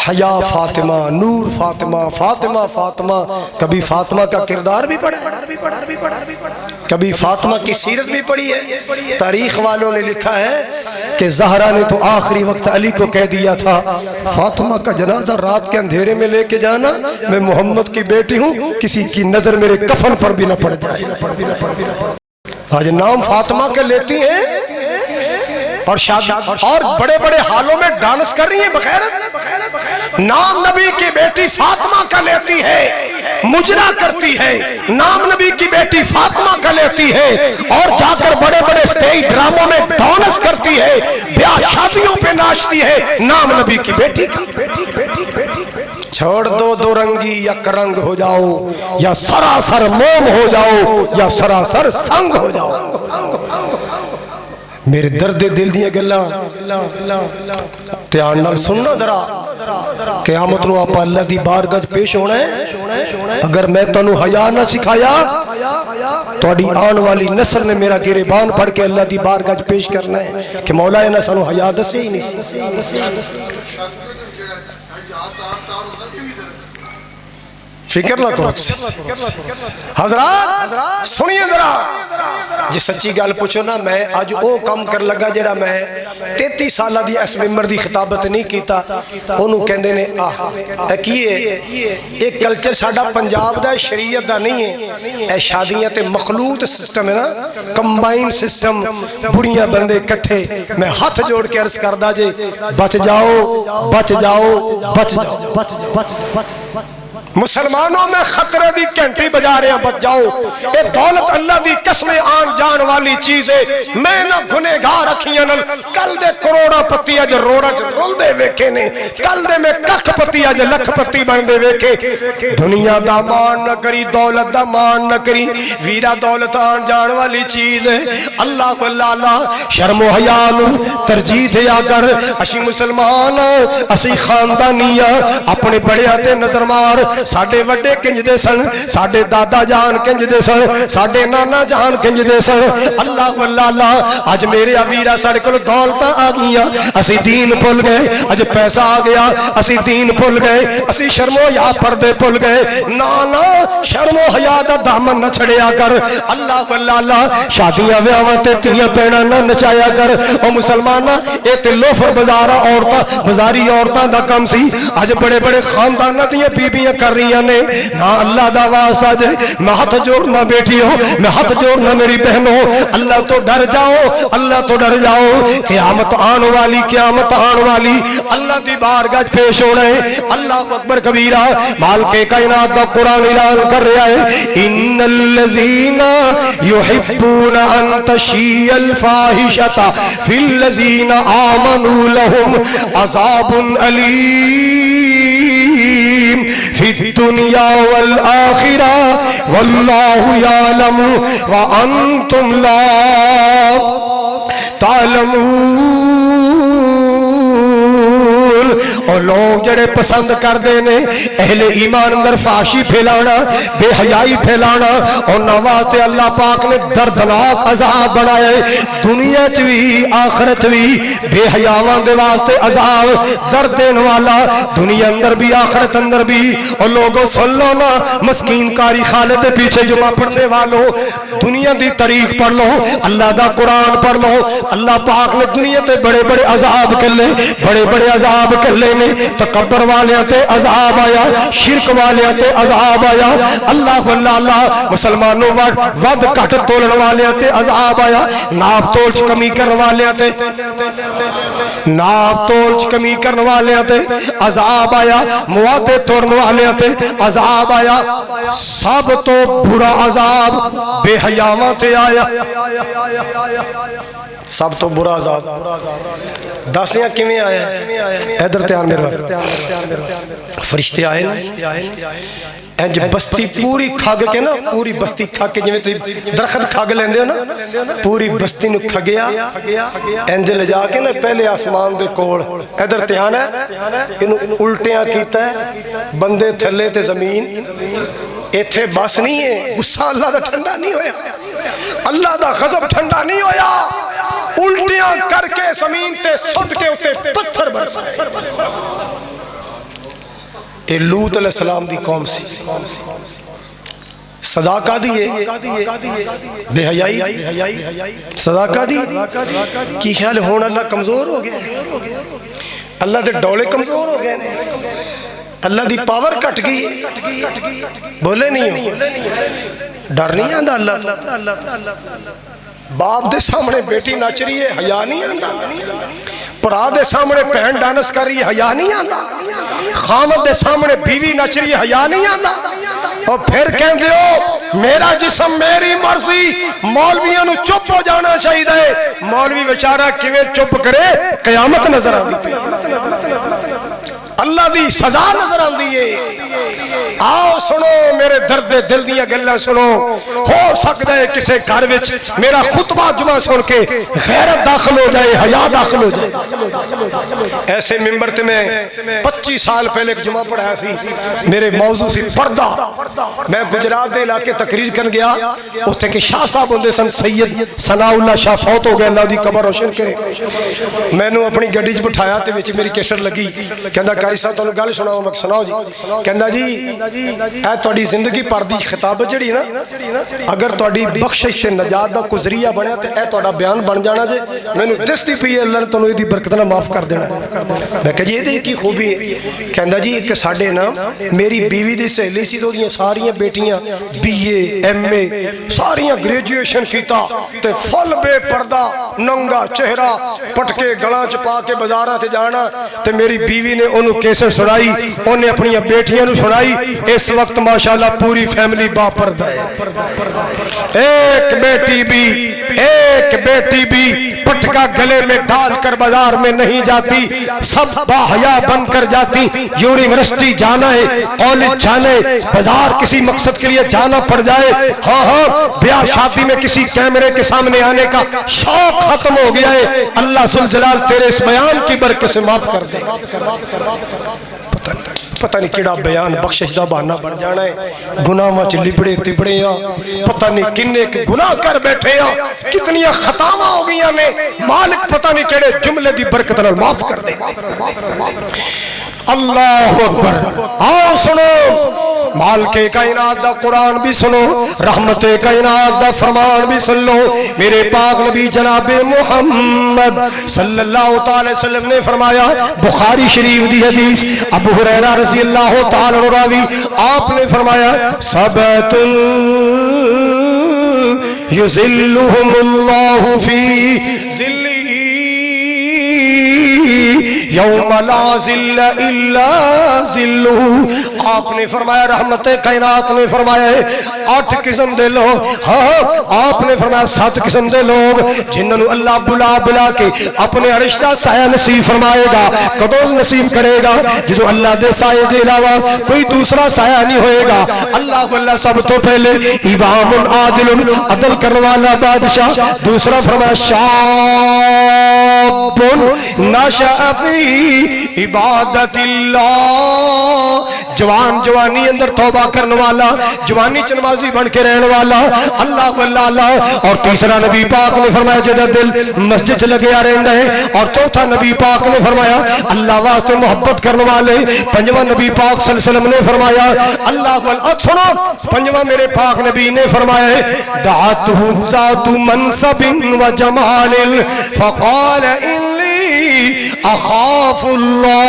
حیا فاطمہ نور فاطمہ فاطمہ فاطمہ کبھی فاطمہ کا کردار بھی پڑھا کبھی فاطمہ کی سیرت بھی پڑھی ہے تاریخ والوں نے لکھا ہے کہ زہرا نے تو آخری وقت علی کو کہہ دیا تھا فاطمہ کا جنازہ رات کے اندھیرے میں لے کے جانا میں محمد کی بیٹی ہوں کسی کی نظر میرے کفن پر بھی نہ پڑ جائے آج نام فاطمہ کے لیتی ہیں اور بڑے بڑے حالوں میں ڈانس کر رہی ہیں بغیرت نام نبی کی بیٹی فاطمہ کا لیتی ہے مجرا کرتی ہے نام نبی کی بیٹی فاطمہ کا لیتی ہے اور جا کر بڑے بڑے سٹیج ڈراموں میں ڈانس کرتی ہے بیاہ شادیوں پہ ناچتی ہے نام نبی کی بیٹی چھوڑ دو رنگی یا کرنگ ہو جاؤ یا سراسر موم ہو جاؤ یا سراسر سنگ ہو جاؤ میرے درد دل دیاں گلاں دھیان نال سننا ذرا قیامت نو آپ اللہ دی بارگاہ پیش ہونا ہے اگر میں تانوں حیا نہ سکھایا تہاڈی آن والی نسل نے میرا گریبان پھڑ کے اللہ دی بارگاہ پیش کرنا ہے کہ مولا نے سانوں حیا دسے ہی نہیں فکر نہ کرو حضرات سنیے ذرا جی سچی گل پوچھو نا میں آج او کام کر لگا جڑا میں 33 سالہ دی اس ممبر دی خطابت نہیں کیتا انہوں کہندے نے کیے ایک کلچر ساڈا پنجاب دا شریعت دا نہیں ہے اے شادیاں تے مخلوط سسٹم ہے نا کمبائن سسٹم بڑیاں بندے کٹھے میں ہاتھ جوڑ کے عرض کردا جے بچ جاؤ بچ جاؤ بچ جاؤ مسلمانوں میں خطرے دی گھنٹی بجا رہے ہیں بچ جاؤ اے دولت اللہ دی قسم آن جان والی چیز ہے میں نہ گنہگار رکھیاں نل کل دے کروڑا پتی اج روڑا چ رول دے ویکھے نے کل دے میں ککھ پتی اج لکھ پتی بن دے ویکھے دنیا دا مان نہ کری دولت دا مان نہ کری ویرا دولت آن جان والی چیز ہے اللہ کو اللہ شرم و حیا نو ترجیح دیا کر اسی مسلمان اسی خاندانیاں اپنے بڑیاں تے نظر مار ساڑھے وڈے کنج دے سن ساڑھے دادا جان کنج دے سن ساڑھے نانا جان کنج دے سن اللہ اللہ آج میرے ویرا ساڑھے کل دولتا آگیاں اسی دین پھل گئے آج پیسہ آگیا اسی دین پھل گئے اسی شرم و حیا پردے پھل گئے نانا شرم و حیا دا دامن نہ چھڑیا کر اللہ اللہ شادیاں ویاوتے تیاں پینا نہ نچایا کر او مسلمانہ اے تے لوفر بزارہ عورتاں بزاری عورتاں دا کم سی آج بڑے بڑے خاندانہ دیاں بی بیاں کر رہی ہیں نہ اللہ دا واسطہ جے میں ہاتھ جوڑنا بیٹی ہو میں ہاتھ جوڑنا میری بہن ہو اللہ تو ڈر جاؤ اللہ تو ڈر جاؤ قیامت آن والی اللہ دی بارگاہ پیش ہونا ہے اللہ اکبر کبیرہ مالک کائنات دا قرآن اعلان کر رہا ہے ان الذین یحبون ان تشیع الفاحشۃ فی الذین آمنوا لهم عذاب علیم فی الدنیا والآخرہ واللہ یعلم وانتم لا تعلمون اور لوگ جڑے پسند کر دینے اہل ایمان اندر فحاشی پھیلانا بے حیائی پھیلانا اور نواستے اللہ پاک نے دردناک عذاب بنائے دنیا چوی آخرت بھی بے حیاوان دے واسطے عذاب درد دین والا دنیا اندر بھی آخرت اندر بھی اور لوگوں سن لو نا مسکین کاری خالد دے پیچھے جمعہ پڑھنے والوں دنیا دی تاریخ پڑھ لو اللہ دا قرآن پڑھ لو اللہ پاک نے دنیا تے بڑے بڑے عذاب کر لے بڑے بڑے عذاب کر لے نے تکبر والیاں تے عذاب آیا شرک والیاں تے عذاب آیا اللہ اللہ مسلمانوں ود کٹ تولن والیاں تے عذاب آیا ناپ تول چ کمی کرن والیاں تے ناپ تول چ کمی کرن والیاں تے عذاب آیا مواتے توڑن والیاں تے عذاب آیا سب تو برا عذاب بے حیاواں تے آیا سب تو برا عذاب دسیاں کیویں آیا ادھر دھیان میرا فرشتے آئے نا انج بستی پوری کھگ کے نا پوری بستی کھگ کے جویں تسی درخت کھگ لیندے ہو نا پوری بستی نو کھگیا انج لے جا کے نا پہلے آسمان دے کول ادھر دھیان ہے اینو الٹیاں کیتا ہے بندے تھلے تے زمین ایتھے بس نہیں ہے غصہ اللہ دا ٹھنڈا نہیں ہویا اللہ دا غضب ٹھنڈا نہیں ہویا الٹیاں کر کے زمین تے سٹ کے اتے پتھر برسائے اے لوط علیہ السلام دی قوم سی سزا کا دیئے بے حیائی سزا کا دیئے کی خیال ہونا اللہ کمزور ہو گیا اللہ دے ڈولے کمزور ہو گئے اللہ دی پاور کٹ گئی بولے نہیں ہو ڈر نہیں آندہ اللہ باپ دے سامنے بیٹی نچ رہی ہے حیا نہیں آندا پرا دے سامنے بہن ڈانس کر رہی ہے حیا نہیں آندا خامد دے سامنے بیوی نچ رہی ہے حیا نہیں آندا اور پھر کہندے ہو میرا جسم میری مرضی مولویوں نو چپ ہو جانا چاہیے مولوی بیچارہ کیویں چپ کرے قیامت نظر آندی اللہ دی سزا نظر آندی ہے آؤ سنو میرے درد دل دیاں گلاں سنو. ہو سکتا ہے کسے گھر وچ میرا خطبہ جمعہ سن کے غیرت داخل ہو جائے, حیا داخل ہو جائے. ایسے ممبر تے میں 25 سال پہلے ایک جمعہ پڑھایا سی, میرے موضوع سی پردہ. میں گجرات دے علاقے تقریر کر گیا, اتنے کے شاہ صاحب ہوندے سن سید ثناء اللہ شاہ, فوت ہو گیا, اللہ دی قبر روشن کرے. میں نے اپنی گڈی چ بٹھایا تے وچ میری کیسٹ لگی. کہندا قاری صاحب تانوں گل سناؤ. میں سناؤ جی. کہندا جی اے تہاڈی زندگی پر دی خطاب جڑی نا, اگر تہاڈی بخشش تے نجات دا کوئی ذریعہ بنیا تے اے تہاڈا بیان بن جانا جے. مینوں دستی پئی ہے اللہ نے تانوں دی برکت نال معاف کر دینا. میں کہ جی یہ کی خوبی ہے. کہندا جی ایک ساڈے نا میری بیوی دی سہیلی سی, تو دیاں ساریاں بیٹیاں بی اے ایم اے ساریاں گریجویشن کیتا تے فل بے پردہ ننگا چہرہ پٹکے گلاں چ پا کے بازاراں تے جانا. تے میری بیوی نے انہوں کیسٹ سنائی, انہیں اپنی بیٹیاں نو سنائی. اس وقت ماشاءاللہ پوری فیملی با پردہ ہے. ایک بیٹی بھی پٹکا گلے میں ڈال کر بازار میں نہیں جاتی, سب باحیا بن کر جاتی. یونیورسٹی جانا ہے, کالج جانا ہے, بازار کسی مقصد کے لیے جانا پڑ جائے, ہاں بیاہ شادی میں کسی کیمرے کے سامنے آنے کا شوق ختم ہو گیا ہے. اللہ ذوالجلال تیرے اس بیان کی برکت سے معاف کر دے. پتہ نہیں کیڑا بیان بخشش دا بہانہ بن جانا ہے. گناہ وچ لبڑے تبڑے ہیں, پتہ نہیں کنے گناہ کر بیٹھے ہیں, کتنی خطاواں ہو گئی نے. مالک پتہ نہیں کیڑے جملے دی برکت نال معاف کر دے. اللہ اکبر. آؤ سنو مالک کائنات دا قرآن بھی سنو, رحمت کائنات دا فرمان بھی سن لو. میرے پاک نبی جناب محمد صلی اللہ تعالی وسلم نے فرمایا, بخاری شریف دی حدیث, ابو ہریرہ رضی اللہ تعالی عنہ راوی, آپ نے فرمایا سبعۃ یظلہم اللہ فی ظلہ یوم لا ظل الا ظلہ. آپ نے فرمایا, رحمت کائنات نے فرمایا ہے 8 قسم دے لوگ, ہاں آپ نے فرمایا 7 قسم دے لوگ جنہوں اللہ بلا بلا کے اپنے عرش دا سایہ نصیب فرمائے گا. کدوں نصیب کرے گا؟ جدو اللہ دے سایہ دے علاوہ کوئی دوسرا سایہ نہیں ہوئے گا. اللہ سب تو پہلے امام عادل, عدل کرنے والا بادشاہ. دوسرا فرمایا شاب نشأ فی عبادت اللہ, جوان جوانی اندر توبہ کرنے والا, جوانی چنوازی بن کے رہنے والا. اللہ اللہ. اور تیسرا نبی پاک نے فرمایا جدہ دل مسجد لگیا رہندا ہے. اور چوتھا نبی پاک نے فرمایا اللہ واسطے محبت کرنے والے. پنجواں نبی پاک صلی اللہ علیہ وسلم نے فرمایا اللہ اللہ. سنو پنجواں میرے پاک نبی نے فرمایا ہے دعاتہ ذات منصب و جمال فقال انی اخاف اللہ.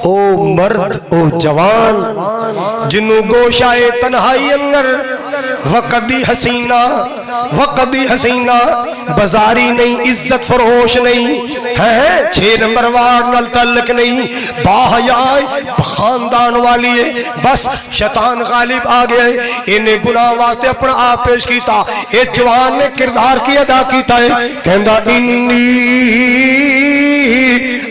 او مرد او جوان جنو گوشائے تنہائی اندر وقدی حسینہ بازاری نہیں, عزت فروش نہیں ہے, 6 نمبر وارڈ نال تعلق نہیں, باحیاء خاندان والی ہے. بس شیطان غالب آ گیا ہے, انہیں گناہ واسطے اپنا آپ پیش کیتا. اس جوان نے کردار کی ادا کیتا ہے, کہندا انی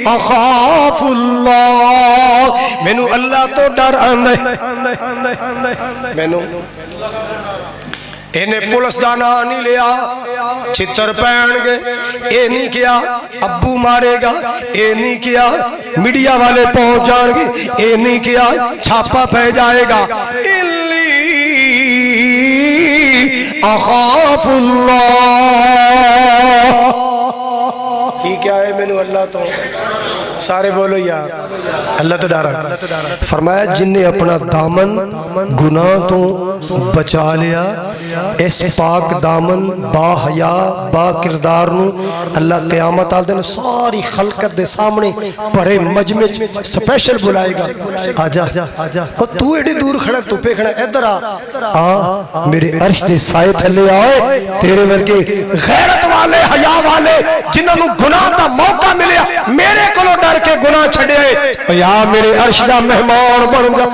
اخاف اللہ, مینوں اللہ تو ڈر آندا ہے. مینوں انہیں پولیس دا نام نہیں لیا, چھتر پہن گے, اے نہیں کیا ابو مارے گا, اے نہیں کیا میڈیا والے پہنچ جان گے, اے نہیں کیا چھاپا پہ جائے گا. الی اخاف اللہ. کی کیا ہے مینوں اللہ تو, سارے بولو یار اللہ تو ڈارا. فرمایا جن نے اپنا دامن گناہ تو بچا لیا, اس پاک دامن با حیا با کردار نو اللہ قیامت آل دن ساری خلقت دے سامنے پرے مجمع سپیشل بلائے گا. آجا اور تو ایڈی دور کھڑا, تو پہ کھڑا, ادھر آ میرے عرش دے سائے تھلے آئے. تیرے ورگے غیرت والے حیا والے جنہوں نے گناہ دا موقع ملیا میرے کلو ڈر کے گناہ چھڑے آئے, یا میرے عرش دا مہمان بن جا,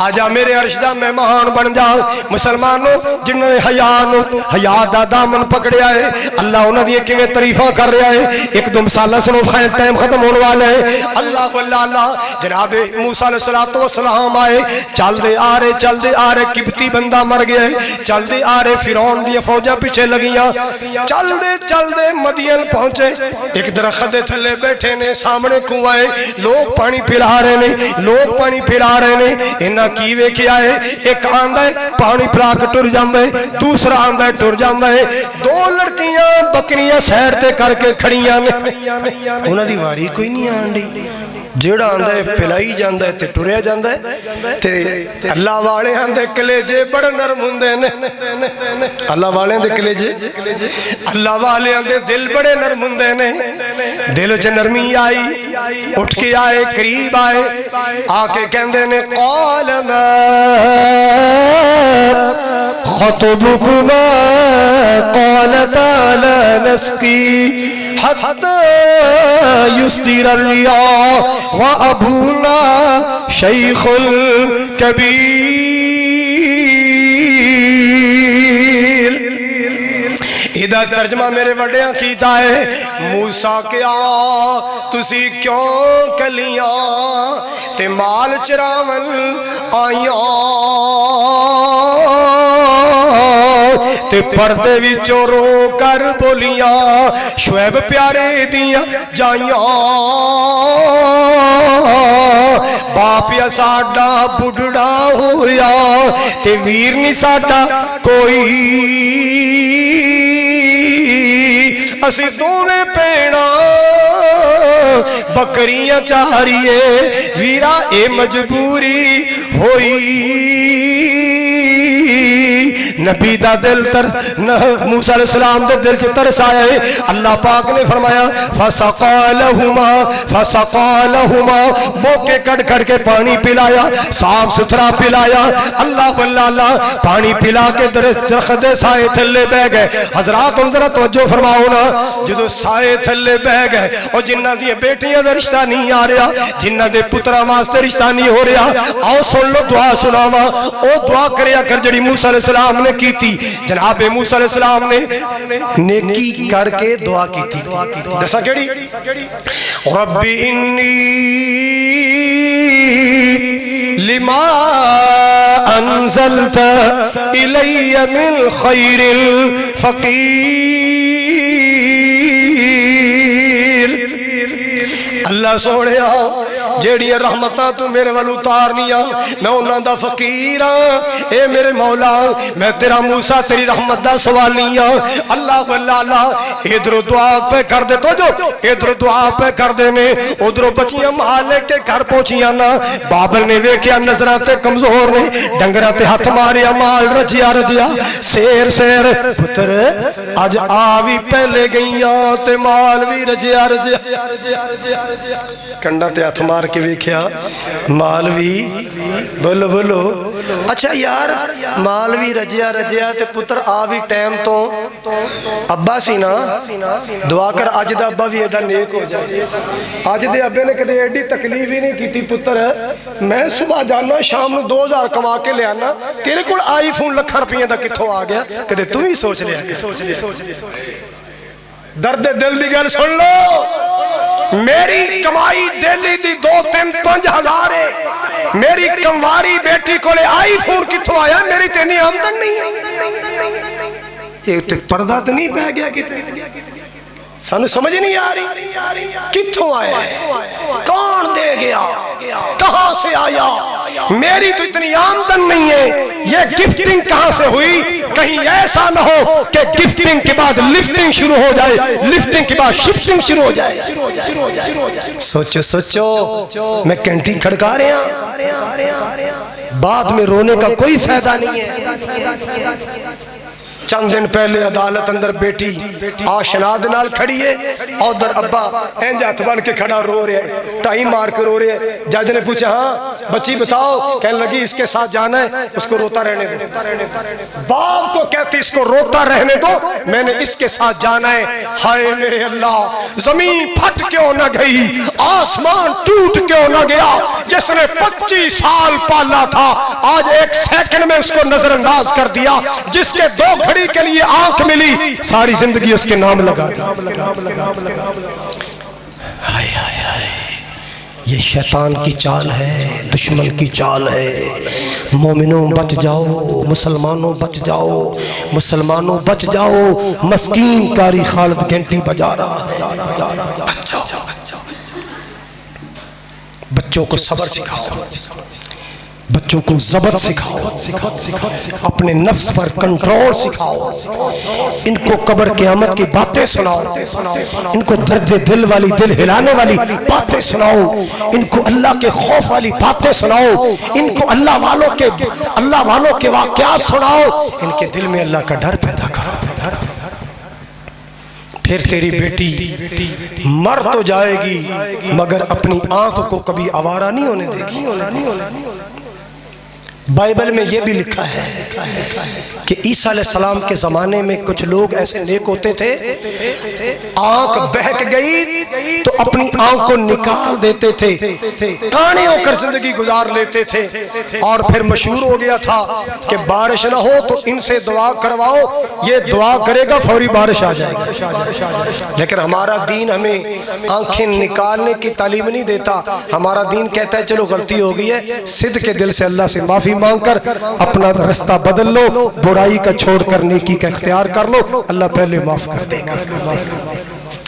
آجا میرے عرش دا مہمان بن جا مسلمانوں جنہوں نے حیا دا دامن پکڑیا ہے اللہ انہوں نے کیویں تعریفاں کر رہا ہے ایک دو مثالیں سنو خیر ٹائم ختم ہونے والا ہے اللہ اللہ جناب موسیٰ علیہ السلام آئے چل دے آ رہے قبطی بندہ مر گیا ہے چل دے آ رہے فرعون دی فوجاں پیچھے لگیاں چل دے مدین پہنچے ایک درخت دے تھلے بیٹھے نے سامنے کنواں ہے لوگ پانی پلا رہے نے انہاں کی ویکھیا ہے ایک آندا ہے پانی پلا کے ٹر جاندا ہے دوسرا آندا ہے ٹر جاندا ہے دو لڑکیاں بکریاں سیر تے کر کے کھڑیاں نے انہاں دی واری کوئی نہیں آندی جیڑا آندا ہے پلائی جاندا ہے تے ٹریا جاندا ہے تے اللہ والے آندے کلیجے بڑے نرم ہوندے نے اللہ والے دے کلیجے اللہ والے آندے دل بڑے نرم ہوندے نے دل وچ نرمی آئی اٹھ کے آئے قریب آئے آ کے کہندے نے قال ما خطبكما قالتا لا نسقي حتى يصدر الرعاء وأبونا شيخ كبير ادھا ترجمہ میرے وڈیاں کیتا ہے موسیٰ کیا تسی کیوں کلیاں تے مال چراون آیاں تے پردے وچوں رو کر بولیاں شعیب پیارے دیاں جائیاں باپ یا ساڈا بڑھڑا ہویا تے ویر نہیں ساڈا کوئی اسی دوویں پیڑاں بکریاں چاریے ویرا اے مجبوری ہوئی نبی دا دل موسیٰ علیہ السلام دے دل چ ترس آیا ہے اللہ پاک نے فرمایا فسقالہما موکے کڑ کے پانی پلایا صاف ستھرا پلایا اللہ واللہ پانی پلا کے درخت سائے تھلے بہ گئے حضرات ہم ذرا توجہ فرماؤ نا جدو سائے تھلے بہ گئے اور جنہ دی بیٹیاں دا رشتہ نہیں آ رہا جنہ دے پترہ واسطے رشتہ نہیں ہو رہا آؤ سن لو دعا سناوا او دعا کریا کر جڑی موسیٰ علیہ السلام نے کی تھی جناب موسیٰ علیہ السلام نے نیکی کر کے دعا کی تھی دسا کیڑی رب انی لما انزلت الی من خیر فقیر اللہ سوڑے آؤ جیڑی رحمتاں تو میرے والو اتارنیاں میں انہاں دا فقیر ہاں اے میرے مولا میں تیرا موسیٰ تیری رحمت دا سوالیاں اللہ واللہ ادھر دعا پہ کر دے تو جو ادھر دعا پہ کر دے میں ادھر بچیاں محالے کے گھر پہنچیاں نا بابل نے ویکھیا نظرہ تے کمزور نے ڈنگرہ تے ہاتھ ماریا مال رجیا سیر پتر آج آوی پہلے گئیاں تے مال بھی رجیا کنڈا تے ہاتھ مار کے ویکھیا مالوی بولو اچھا یار مالوی رجیا تے پتر آوی ٹائم تو ابا سی نا دعا کر آج دا ابا بھی ایڈا نیک ہو جائے آج دے ابے نے کدے ایڈی تکلیف ہی نہیں کیتی پتر میں صبح جانا شام نو 2000 کما کے لے آنا تیرے کول آئی فون لکھا روپیہ دا کتھوں آ گیا کدے تو ہی سوچ لیا درد دل دی گل سن لو میری کمائی ڈیلی دی 2-3-5 ہزار ہے میری کمواری بیٹی کو لے آئی فون کتھوں آیا میری تینی آمدن نہیں ایک تے پردہ تو نہیں پہ گیا کتے سانو سمجھ نہیں آ رہی کتھوں آیا ہے کون دے گیا کہاں سے آیا میری تو اتنی آمدن نہیں ہے یہ گفٹنگ کہاں سے ہوئی کہیں ایسا نہ ہو کہ گفٹنگ کے بعد لفٹنگ شروع ہو جائے لفٹنگ کے بعد شفٹنگ شروع ہو جائے سوچو میں کینٹی کھڑکا رہا بعد میں رونے کا کوئی فائدہ نہیں ہے چند دن پہلے عدالت اندر بیٹی آشنا دے نال کھڑی ہے، ادھر ابا انج ہاتھ بن کے کھڑا رو رہے ہیں، ٹائم مار کے رو رہے ہیں۔ جج نے پوچھا ہاں بچی بتاؤ، کہنے لگی اس کے ساتھ جانا ہے، اس کو روتا رہنے دو۔ باپ کو کہتی اس کو روتا رہنے دو، میں نے اس کے ساتھ جانا ہے۔ ہائے میرے اللہ، زمین پھٹ کیوں نہ گئی، آسمان ٹوٹ کیوں نہ گیا، جس نے 25 سال پالا تھا آج 1 سیکنڈ میں اس کو نظر انداز کر دیا، جس کے 2 گھڑی کے لیے آنکھ ملی ساری زندگی اس کے نام لگا دی۔ ہائے ہائے ہائے، یہ شیطان کی چال ہے، دشمن کی چال ہے۔ مومنوں بچ جاؤ، مسلمانوں بچ جاؤ، مسلمانوں بچ جاؤ، مسکین کاری خالد گھنٹی بجا رہا ہے۔ بچ جاؤ، بچوں کو صبر سکھاؤ، بچوں کو ضبط سکھاؤ، اپنے نفس پر کنٹرول سکھاؤ، ان کو قبر قیامت کی باتیں سناؤ، ان کو درد دل والی، دل ہلانے والی باتیں سناؤ، ان کو اللہ کے خوف والی باتیں سناؤ، ان کو اللہ والوں کے واقعات سناؤ، ان کے دل میں اللہ کا ڈر پیدا کرو۔ پھر تیری بیٹی مر تو جائے گی مگر اپنی آنکھ کو کبھی آوارہ نہیں ہونے دے گی۔ بائبل میں یہ بھی لکھا ہے کہ عیسیٰ علیہ السلام کے زمانے میں کچھ لوگ ایسے نیک ہوتے تھے، آنکھ بہک گئی تو اپنی آنکھ کو نکال دیتے تھے، کانے ہو کر زندگی گزار لیتے تھے، اور پھر مشہور ہو گیا تھا کہ بارش نہ ہو تو ان سے دعا کرواؤ، یہ دعا کرے گا فوری بارش آ جائے گی۔ لیکن ہمارا دین ہمیں آنکھیں نکالنے کی تعلیم نہیں دیتا، ہمارا دین کہتا ہے چلو غلطی ہو گئی ہے، صدق کے دل سے اللہ سے معافی مانگ کر اپنا رستہ بدل لو، برائی کا چھوڑ کر نیکی کا اختیار کر لو، اللہ پہلے معاف کر دے گا۔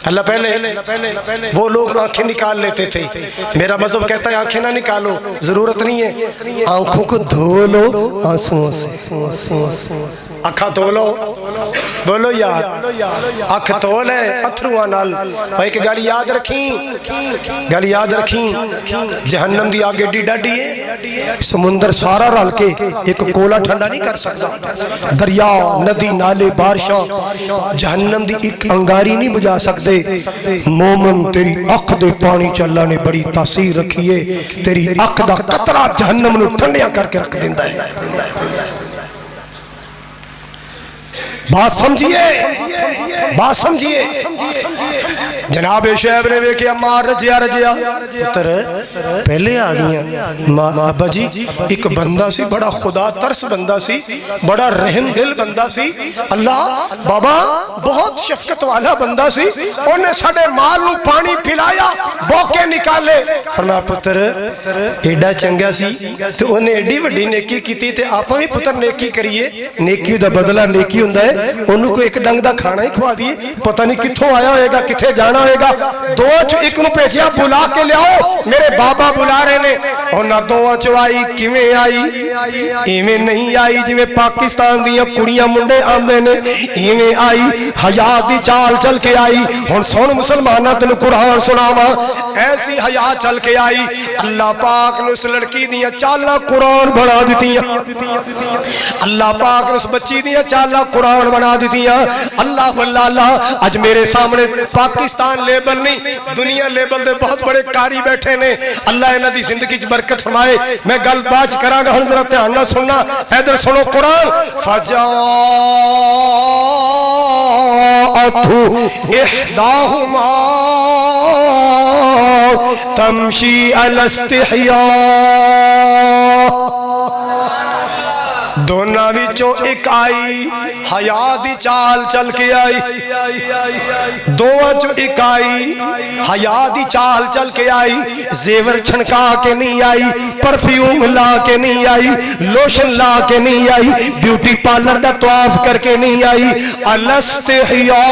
اللہ پہلے وہ لوگ آنکھیں نکال لیتے تھے، میرا مذہب کہتا ہے آنکھیں نہ نکالو، ضرورت نہیں ہے، آنکھوں کو دھو لو آنسوؤں سے، اکھاں دھو لو، بولو یار اکھ دھو لے اتھرواں نال۔ ایک گل یاد رکھیں، جہنم دی آگ ایڈی ڈاڈی ہے، سمندر سارا رل کے ایک کولا ٹھنڈا نہیں کر سکتا، دریا، ندی، نالے، بارشاں جہنم دی ایک انگاری نہیں بجھا سکتے۔ مومن تیری اکھ دے پانی چ اللہ نے بڑی تاثیر رکھی ہے، تیری اکھ دا قطرہ جہنم نو ٹھنڈیاں کر کے رکھ دیندا ہے۔ بات سمجھیے، جناب شعیب نے ویکھیا ماں رجیا پتر پہلے آ گیا۔ ابا جی ایک بندہ سی، بڑا خدا ترس بندہ سی، بڑا رحم دل بندہ سی، اللہ بابا بہت شفقت والا بندہ سی، انہیں ساڈے مال نو پانی پلایا، بوکے نکالے۔ فرمایا پتر ایڈا چنگا سی تو انہیں ایڈی وڈی نیکی کیتی تے آپا بھی پتر نیکی کریے، نیکی دا بدلہ نیکی ہوندا ہے، انہوں کو ایک ڈنگ دا کھانا ہی کھوا دیے، پتہ نہیں کتھوں آیا ہوئے گا، کتھے جانا ہوئے گا، دوہاں چو ایک نو پیجیا بلا کے لے آؤ، میرے بابا بلا رہے نے، اور نہ دوہاں چو آئی، کیویں آئی، ایویں نہیں آئی جویں پاکستان دیاں کڑیاں منڈے آندے نے، ایویں آئی حیا دی چال چل کے آئی۔ ہن سن مسلماناں تینوں قرآن سناواں، ایسی حیا چل کے آئی، اللہ پاک نے اس لڑکی دیاں چالاں قرآن بنا دتیاں، اللہ پاک نے اس بچی دیاں چالاں قرآن بنا دیتیاں۔ اللہ واللہ اللہ، آج میرے سامنے پاکستان لیبل نہیں، دنیا لیبل دے بہت بڑے کاری بیٹھے نے، اللہ انہاں دی زندگی چ برکت فرمائے۔ میں گل باج کراں گا، ہن ذرا دھیان نال سننا، ادھر سنو قرآن۔ فجاءته احداهما تمشي على استحياء، دونوں وچوں ایک آئی حیا دی چال چل کے آئی، دوواں چوں ایک آئی حیا دی چال چل کے آئی، زیور چھنکا کے نہیں آئی، پرفیوم لا کے نہیں آئی، لوشن لا کے نہیں آئی، بیوٹی پارلر دا طواف کر کے نہیں آئی، الاستحیاء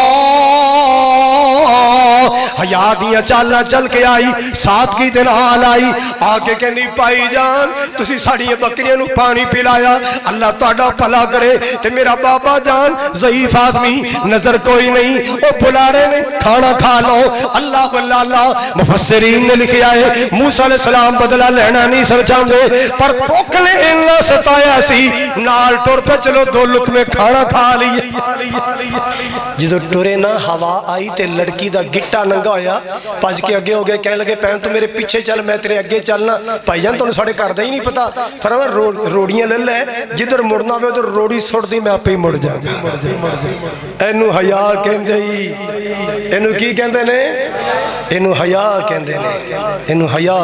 حیا دیاں چالاں چل کے آئی، سادگی دے نال آئی، آ کے کہندی بھائی جان تسی ساڈیاں بکریاں نو پانی پلایا، اللہ تہاڈا بھلا کرے، تے میرا بابا جان ضعیف آدمی نظر کوئی نہیں، او بلا رہے نے کھانا کھا لو۔ اللہ اللہ مفسرین نے لکھیا ہے موسیٰ علیہ السلام بدلہ لینا نہیں سمجھاندے، پر بھوک نے انہاں ستایا سی، نال ٹر پہ چلو دو لقمے کھانا کھا لیے۔ جدو ٹرے نہ ہوا آئی تے لڑکی دا گٹا ننگا ہویا، پج کے اگے ہو گئے، کہنے لگے پہن تو میرے پیچھے چل میں تیرے اگے چلنا۔ بھائی جان تو ساڑے کردہ ہی نہیں پتا، فرما روڑیاں لے لے جدھر مڑنا ہوئے ادھر روڑی سوڑ دی میں آپ ہی مڑ جاؤں۔ اینو حیا کہندے ہی، اینو کی کہندے نے؟ اینو حیا کہندے نے، اینو حیا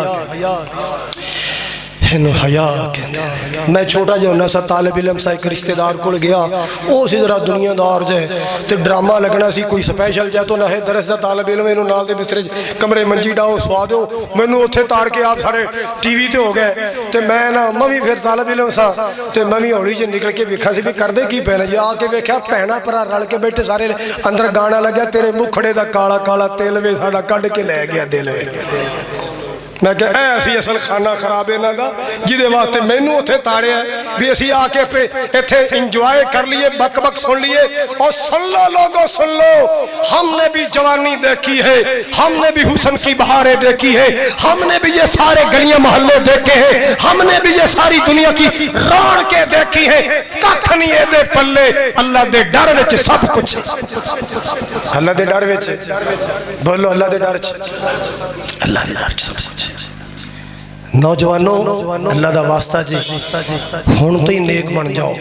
اینو حیا کہندے ہیں۔ میں چھوٹا جو ہونا سا طالب علم سا ایک رشتہ دار کول گیا، او سی ذرا دنیا دار جائے تے ڈرامہ لگنا سی کوئی سپیشل جائے تو نہ ہے درس دا طالب علم اینو نال دے بسترے کمرے منجی ڈاؤ سوا دو، مینوں اوتھے تار کے آپ سارے ٹی وی تے ہو گئے تے میں نا میں پھر طالب علم سا تے میں ہولی جے نکل کے ویکھا سی بھی کردے کی پینا جی، آ کے ویکھیا بہنا پرا رل کے بیٹھے سارے اندر گانا لگیا تیرے مکھڑے دا کالا کالا تیل وے ساڈا کڈ کے لے گیا دل وے۔ میں کہ اے اسی اصل خانہ خراب ہے نا دا جدے واسطے مینوں اوتھے تاڑے ہے بھی اسی آ کے پہ ایتھے انجوائے کر لیے، بک بک سن لیے۔ اور سن لو لوگوں سن لو، ہم نے بھی جوانی دیکھی ہے، ہم نے بھی حسن کی بہاریں دیکھی ہے، ہم نے بھی یہ سارے گلیاں محلے دیکھے ہیں، ہم نے بھی یہ ساری دنیا کی رون کے دیکھی ہے، ککھ نہیں ہے دے پلے، اللہ دے ڈر وچ سب کچھ، اللہ دے ڈر وچ بولو اللہ دے ڈر وچ، اللہ دے ڈر وچ سب کچھ۔ نوجوانوں اللہ دا واسطہ جی ہون تو ہی نیک بن جاؤ۔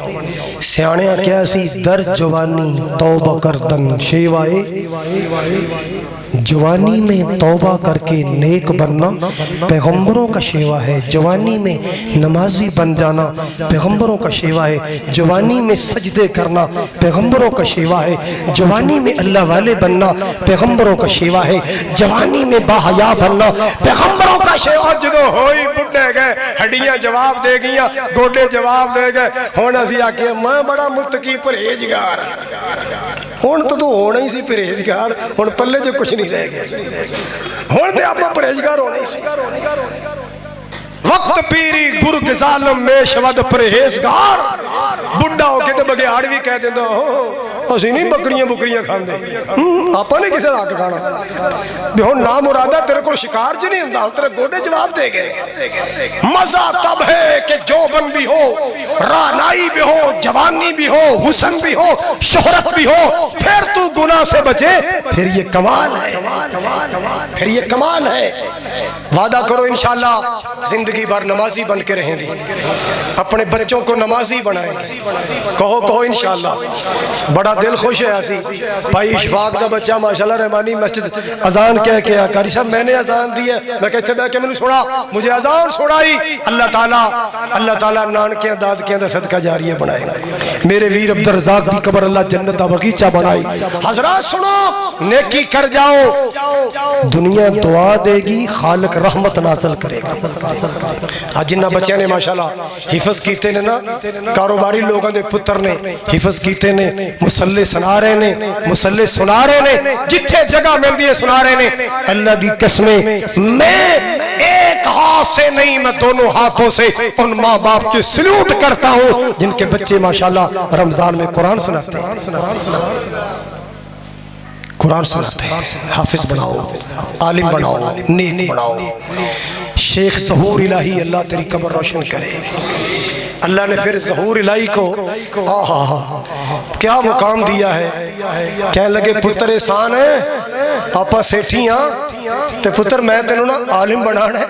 سیانے کیا سی در جوانی توبہ کردن شیوائے، جوانی میں توبہ کر کے نیک بننا پیغمبروں کا شیوا ہے، جوانی میں نمازی بن جانا پیغمبروں کا شیوا ہے، جوانی میں سجدے کرنا پیغمبروں کا شیوا ہے، جوانی میں اللہ والے بننا پیغمبروں کا شیوا ہے، جوانی میں باحیا بننا پیغمبروں کا شیوا۔ جدو ہوئی بڑھے گئے ہڈیاں جواب دے گئیاں، گوڑے جواب دے گئے، ہونا سی آکے میں بڑا متقی پرہیزگار ہون تو ہونا ہی سی پرہیزگار، ہون پلے جو کچھ نہیں رہ گیا، ہون تے آپ پرہیزگار ہونا ہی سی۔ وقت پیری گرگ ظالم میں شود پرہیزگار، بڑھا ہو کے تو بگیاڑ بھی کہہ دینا اسی نہیں بکریاں کھان دے، آپا نے کسے راک کھانا بھی ہون نام مرادہ تیرے کو شکار جی نہیں ہندہ، تیرے گوڑے جواب دے گئے۔ مزہ تب ہے کہ جوبن بھی ہو، رانائی بھی ہو، جوانی بھی ہو، حسن بھی ہو، شہرت بھی ہو، پھر تو گناہ سے بچے، پھر یہ کمال ہے، پھر یہ کمال ہے۔ وعدہ کرو انشاءاللہ زندگی بھر نمازی بن کے رہیں گے، اپنے بچوں کو نمازی بنائیں گے، کہو انشاءاللہ۔ بڑا دل خوش ہے ایسی بھائی اشفاق دا بچہ ماشاءاللہ رحمانی مسجد اذان کہہ کے قاری صاحب میں نے اذان دی ہے، میں کہتے بے کہ میں نے سنا، مجھے اذان سنائی، اللہ تعالیٰ نانکیاں دادکیاں دا صدقہ جاریہ بنائے گا، میرے ویر عبدالرزاق دی قبر اللہ جنت دا بغیچہ بنائی۔ حضرات سنو نیکی کر جاؤ، دنیا دعا دے گی، خالق رحمت نازل کرے گا۔ آج جنہ بچے نے ماشاءاللہ حفظ کیتے نے نا، کاروباری لوگوں دے پتر نے حفظ کیتے نے، مسلح سنا رہے نے، مسلح سنا رہے نے، جتھے جگہ مل دیئے سنا رہے نے۔ اللہ دی قسمیں میں ایک ہاتھ سے نہیں، میں دونوں ہاتھوں سے ان ماں باپ کے سلوٹ کرتا ہوں جن کے بچے ماشاءاللہ رمضان میں قرآن سناتے ہیں، قرآن سناتے ہیں۔ حافظ بناؤ، عالم بناؤ، نیک بناؤ۔ شیخ ظہور الہی اللہ تیری قبر روشن کرے۔ اللہ نے پھر ظہور الہی کو کیا مقام دیا ہے، کہنے لگے پتر احسان ہے آپا سیٹھی ہاں تے پتر میں تینوں نا عالم بنانا ہے،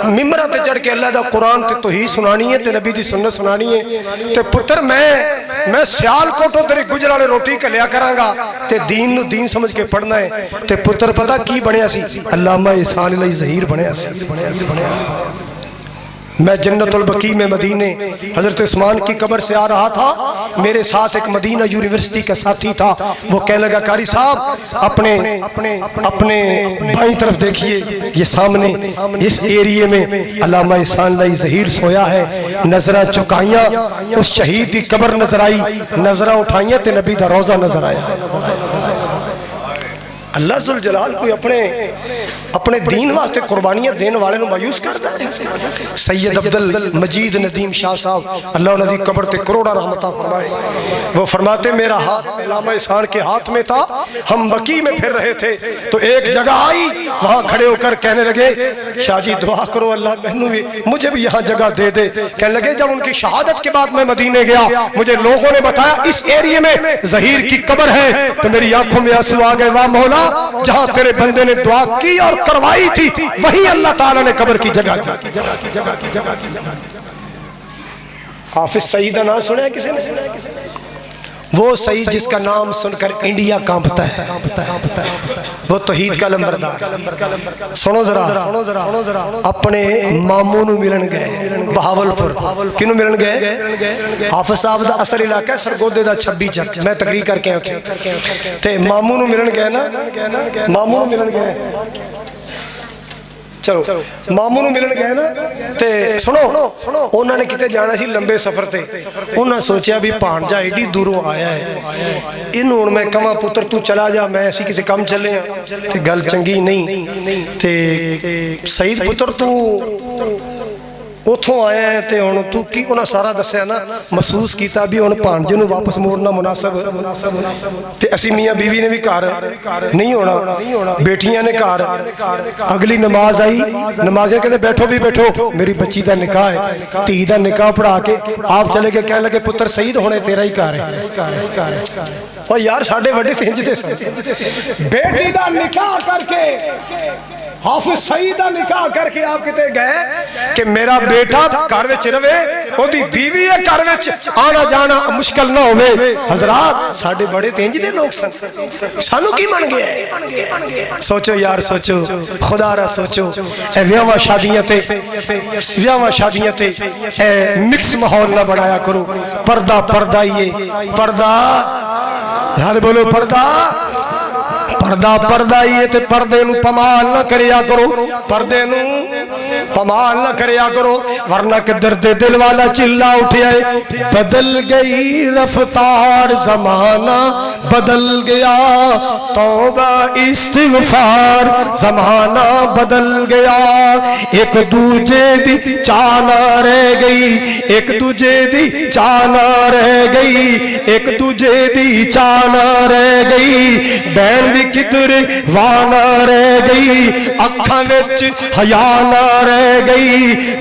ممبرہ تے چڑھ کے اللہ دا قرآن تے توحید سنانی ہے تے نبی دی سنت سنانی ہے تے پتر میں سیال کوٹو تیری گجرالے روٹی کے لیا کرانگا تے دین نو دین سمجھ کے پڑھنا ہے تے پتر پتہ کی بنیا سی، علامہ احسان الہی ظہیر بنیا سی۔ میں جنت البقیع میں مدینے حضرت عثمان کی قبر سے آ رہا تھا، میرے ساتھ ایک مدینہ یونیورسٹی کا ساتھی تھا، وہ کہنے لگا قاری صاحب اپنے بائیں طرف دیکھیے، یہ سامنے اس ایریے میں علامہ احسان الہی ظہیر سویا ہے۔ نظرہ چکائیاں اس شہید کی قبر نظر آئی، نظرہ اٹھائیاں تے نبی دا روزہ نظر آیا۔ اللہ ذل جلال کوئی اپنے دین واسطے قربانیاں دینے والے نو مایوس کرتا ہے؟ سید عبد المجید ندیم شاہ صاحب اللہ انہوں نے قبر تے کروڑا رحمتہ فرمائے، وہ فرماتے میرا ہاتھ علامہ احسان کے ہاتھ میں تھا، ہم بقی میں پھر رہے تھے تو ایک جگہ آئی، وہاں کھڑے ہو کر کہنے لگے شاہ جی دعا کرو اللہ مجھے بھی یہاں جگہ دے دے۔ کہنے لگے جب ان کی شہادت کے بعد میں مدینے گیا مجھے لوگوں نے بتایا اس ایریے میں ظہیر کی قبر ہے، تو میری آنکھوں میں آنسو آ گئے، واہ مولا جہاں تیرے بندے نے دعا کی اور کروائی تھی وہیں اللہ تعالیٰ نے قبر کی جگہ دی۔ حافظ سعید کا نام سنا ہے کسی نے؟ وہ سعید جس کا نام سن کر انڈیا کانپتا ہے، وہ توحید کا لمبردار۔ سنو ذرا، اپنے ماموں نو ملن گئے بہاولپور، کنو ملن گئے؟ حافظ صاحب دا اصل علاقہ ہے سرگودے دا 26 چک، میں تقریر کر کے اتھے تے ماموں نو ملن گئے نا، ماموں نو ملن گئے، چلو ماموں نو ملن گئے نا تے سنو انہوں نے کتے جانا سی لمبے سفر تے، انہوں نے سوچیا بھی پانجا ایڈی دوروں آیا ہے، انہوں میں کہاں پتر تو چلا جا میں اسی کسی کم چلے ہیں تے گل چنگی نہیں تے سعید پتر تو اتھوں آیا ہے تے ہن تو کی انہاں سارا دسیا نا، محسوس کیتا بھی ہن پانجے نو واپس موڑنا مناسب تے اسی میاں بیوی نے بھی گھر نہیں ہونا، بیٹیاں نے گھر، اگلی نماز آئی، نمازیں کہتے بیٹھو بھی بیٹھو میری بچی دا نکاح ہے، تھی دا نکاح پڑھا کے آپ چلے گئے، کہنے لگے پتر سعید ہونے تیرا ہی گھر ہے۔ اور یار ساڑھے وڈے تینجتے سن بیٹی دا نکاح کر کے حافظ سعید دا نکاح کر کے آپ کہتے گئے کہ میرا بیٹا گھر وچ رہے، اودی بیوی ہے گھر وچ آنا جانا مشکل نہ ہوئے۔ حضرات ساڑھے بڑے تینج دے لوگ سن، سانو کی من گیا ہے؟ سوچو یار سوچو، خدا را سوچو، اے ویاواں شادیاں تے اے مکس ماحول نہ بنایا کرو، پردہ پردہ یہ پردہ، یار بولو پردہ پردہ پردہ یہ تے پردے نو پمال نہ کریا کرو، پردے نو پمال نہ کریا کرو، ورنہ کہ درد دل والا چلا اٹھے آئے، بدل گئی رفتار زمانہ بدل گیا، توبہ استغفار زمانہ بدل گیا، ایک دوجے دی چانا رہ گئی، ایک دوجے دی چانا رہ گئی، ایک دوجے دی چانا رہ گئی، بین دی کدر وانا رہ گئی، اکھاں وچ حیا نہ رہ گئی،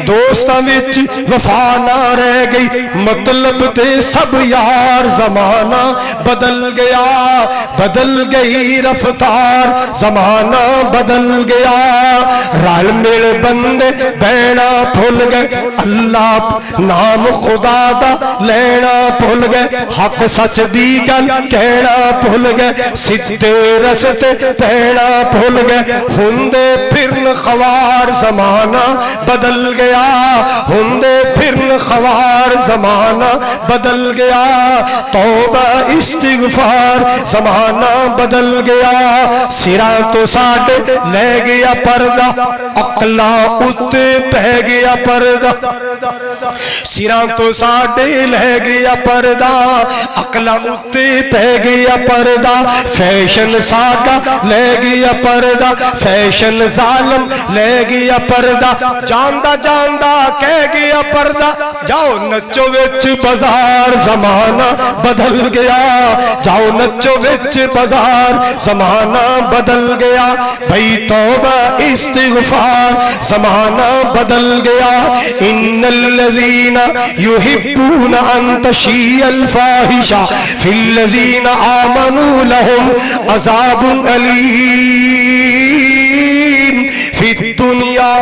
دوستاں وچ وفا نہ رہ گئی، مطلب تے سب یار زمانہ بدل گیا، بدل گئی رفتار زمانہ بدل گیا، رل مل بندے بہنا بھول گئے، اللہ نام خدا دا لینا بھول گئے، حق سچ دی گل کہنا بھول گئے، سدھے رستے پہنا بھول گئے، ہندے پھرن خوار زمانہ بدل گیا، ہندے پھرن خوار زمانہ بدل گیا، توبہ استغفار زمانہ بدل گیا، سراں تو ساڈے لے گیا پردہ، عقلاں اُتے پہ گیا پردہ، سراں تو ساڈے لے گیا پردہ، عقلاں اُتے پہ گیا پردہ، فیشن ساڈا لے گیا پردہ، فیشن ظالم لے گیا پردہ، جاندہ جاندہ کہہ گیا پردہ، جاؤ نچو وچ بازار زمانہ بدل گیا، جاؤ نچو وچ بازار زمانہ بدل گیا، بھئی توبہ استغفار زمانہ بدل گیا، ان الذین یحبون ان تشیع الفاحشہ فی الذین آمنوا لہم عذاب علیم فی الدنیا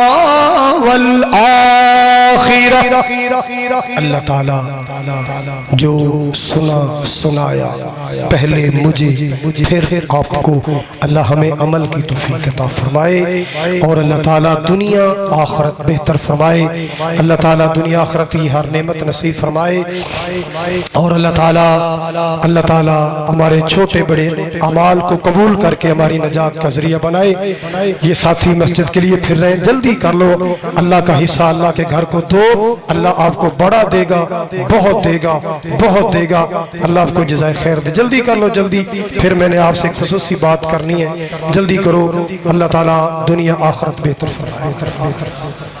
والآخرہ۔ اللہ تعالیٰ جو سنایا پہلے مجھے پھر آپ کو، اللہ ہمیں عمل کی توفیق عطا فرمائے، اور اللہ تعالیٰ دنیا آخرت بہتر فرمائے، اللہ تعالیٰ دنیا آخرت کی ہر نعمت نصیب فرمائے، اور اللہ تعالیٰ ہمارے چھوٹے بڑے اعمال کو قبول کر کے ہماری نجات کا ذریعہ بنائے۔ یہ ساتھی مسجد کے لیے پھر رہے ہیں، جلدی کر لو، اللہ کا حصہ اللہ کے گھر کو دو، اللہ آپ کو بڑا دے گا، بہت دے گا، بہت دے گا، اللہ آپ کو جزائے خیر دے۔ جلدی کر لو جلدی، پھر میں نے آپ سے ایک خصوصی بات کرنی ہے، جلدی کرو، اللہ تعالیٰ دنیا آخرت بہتر فرمائے۔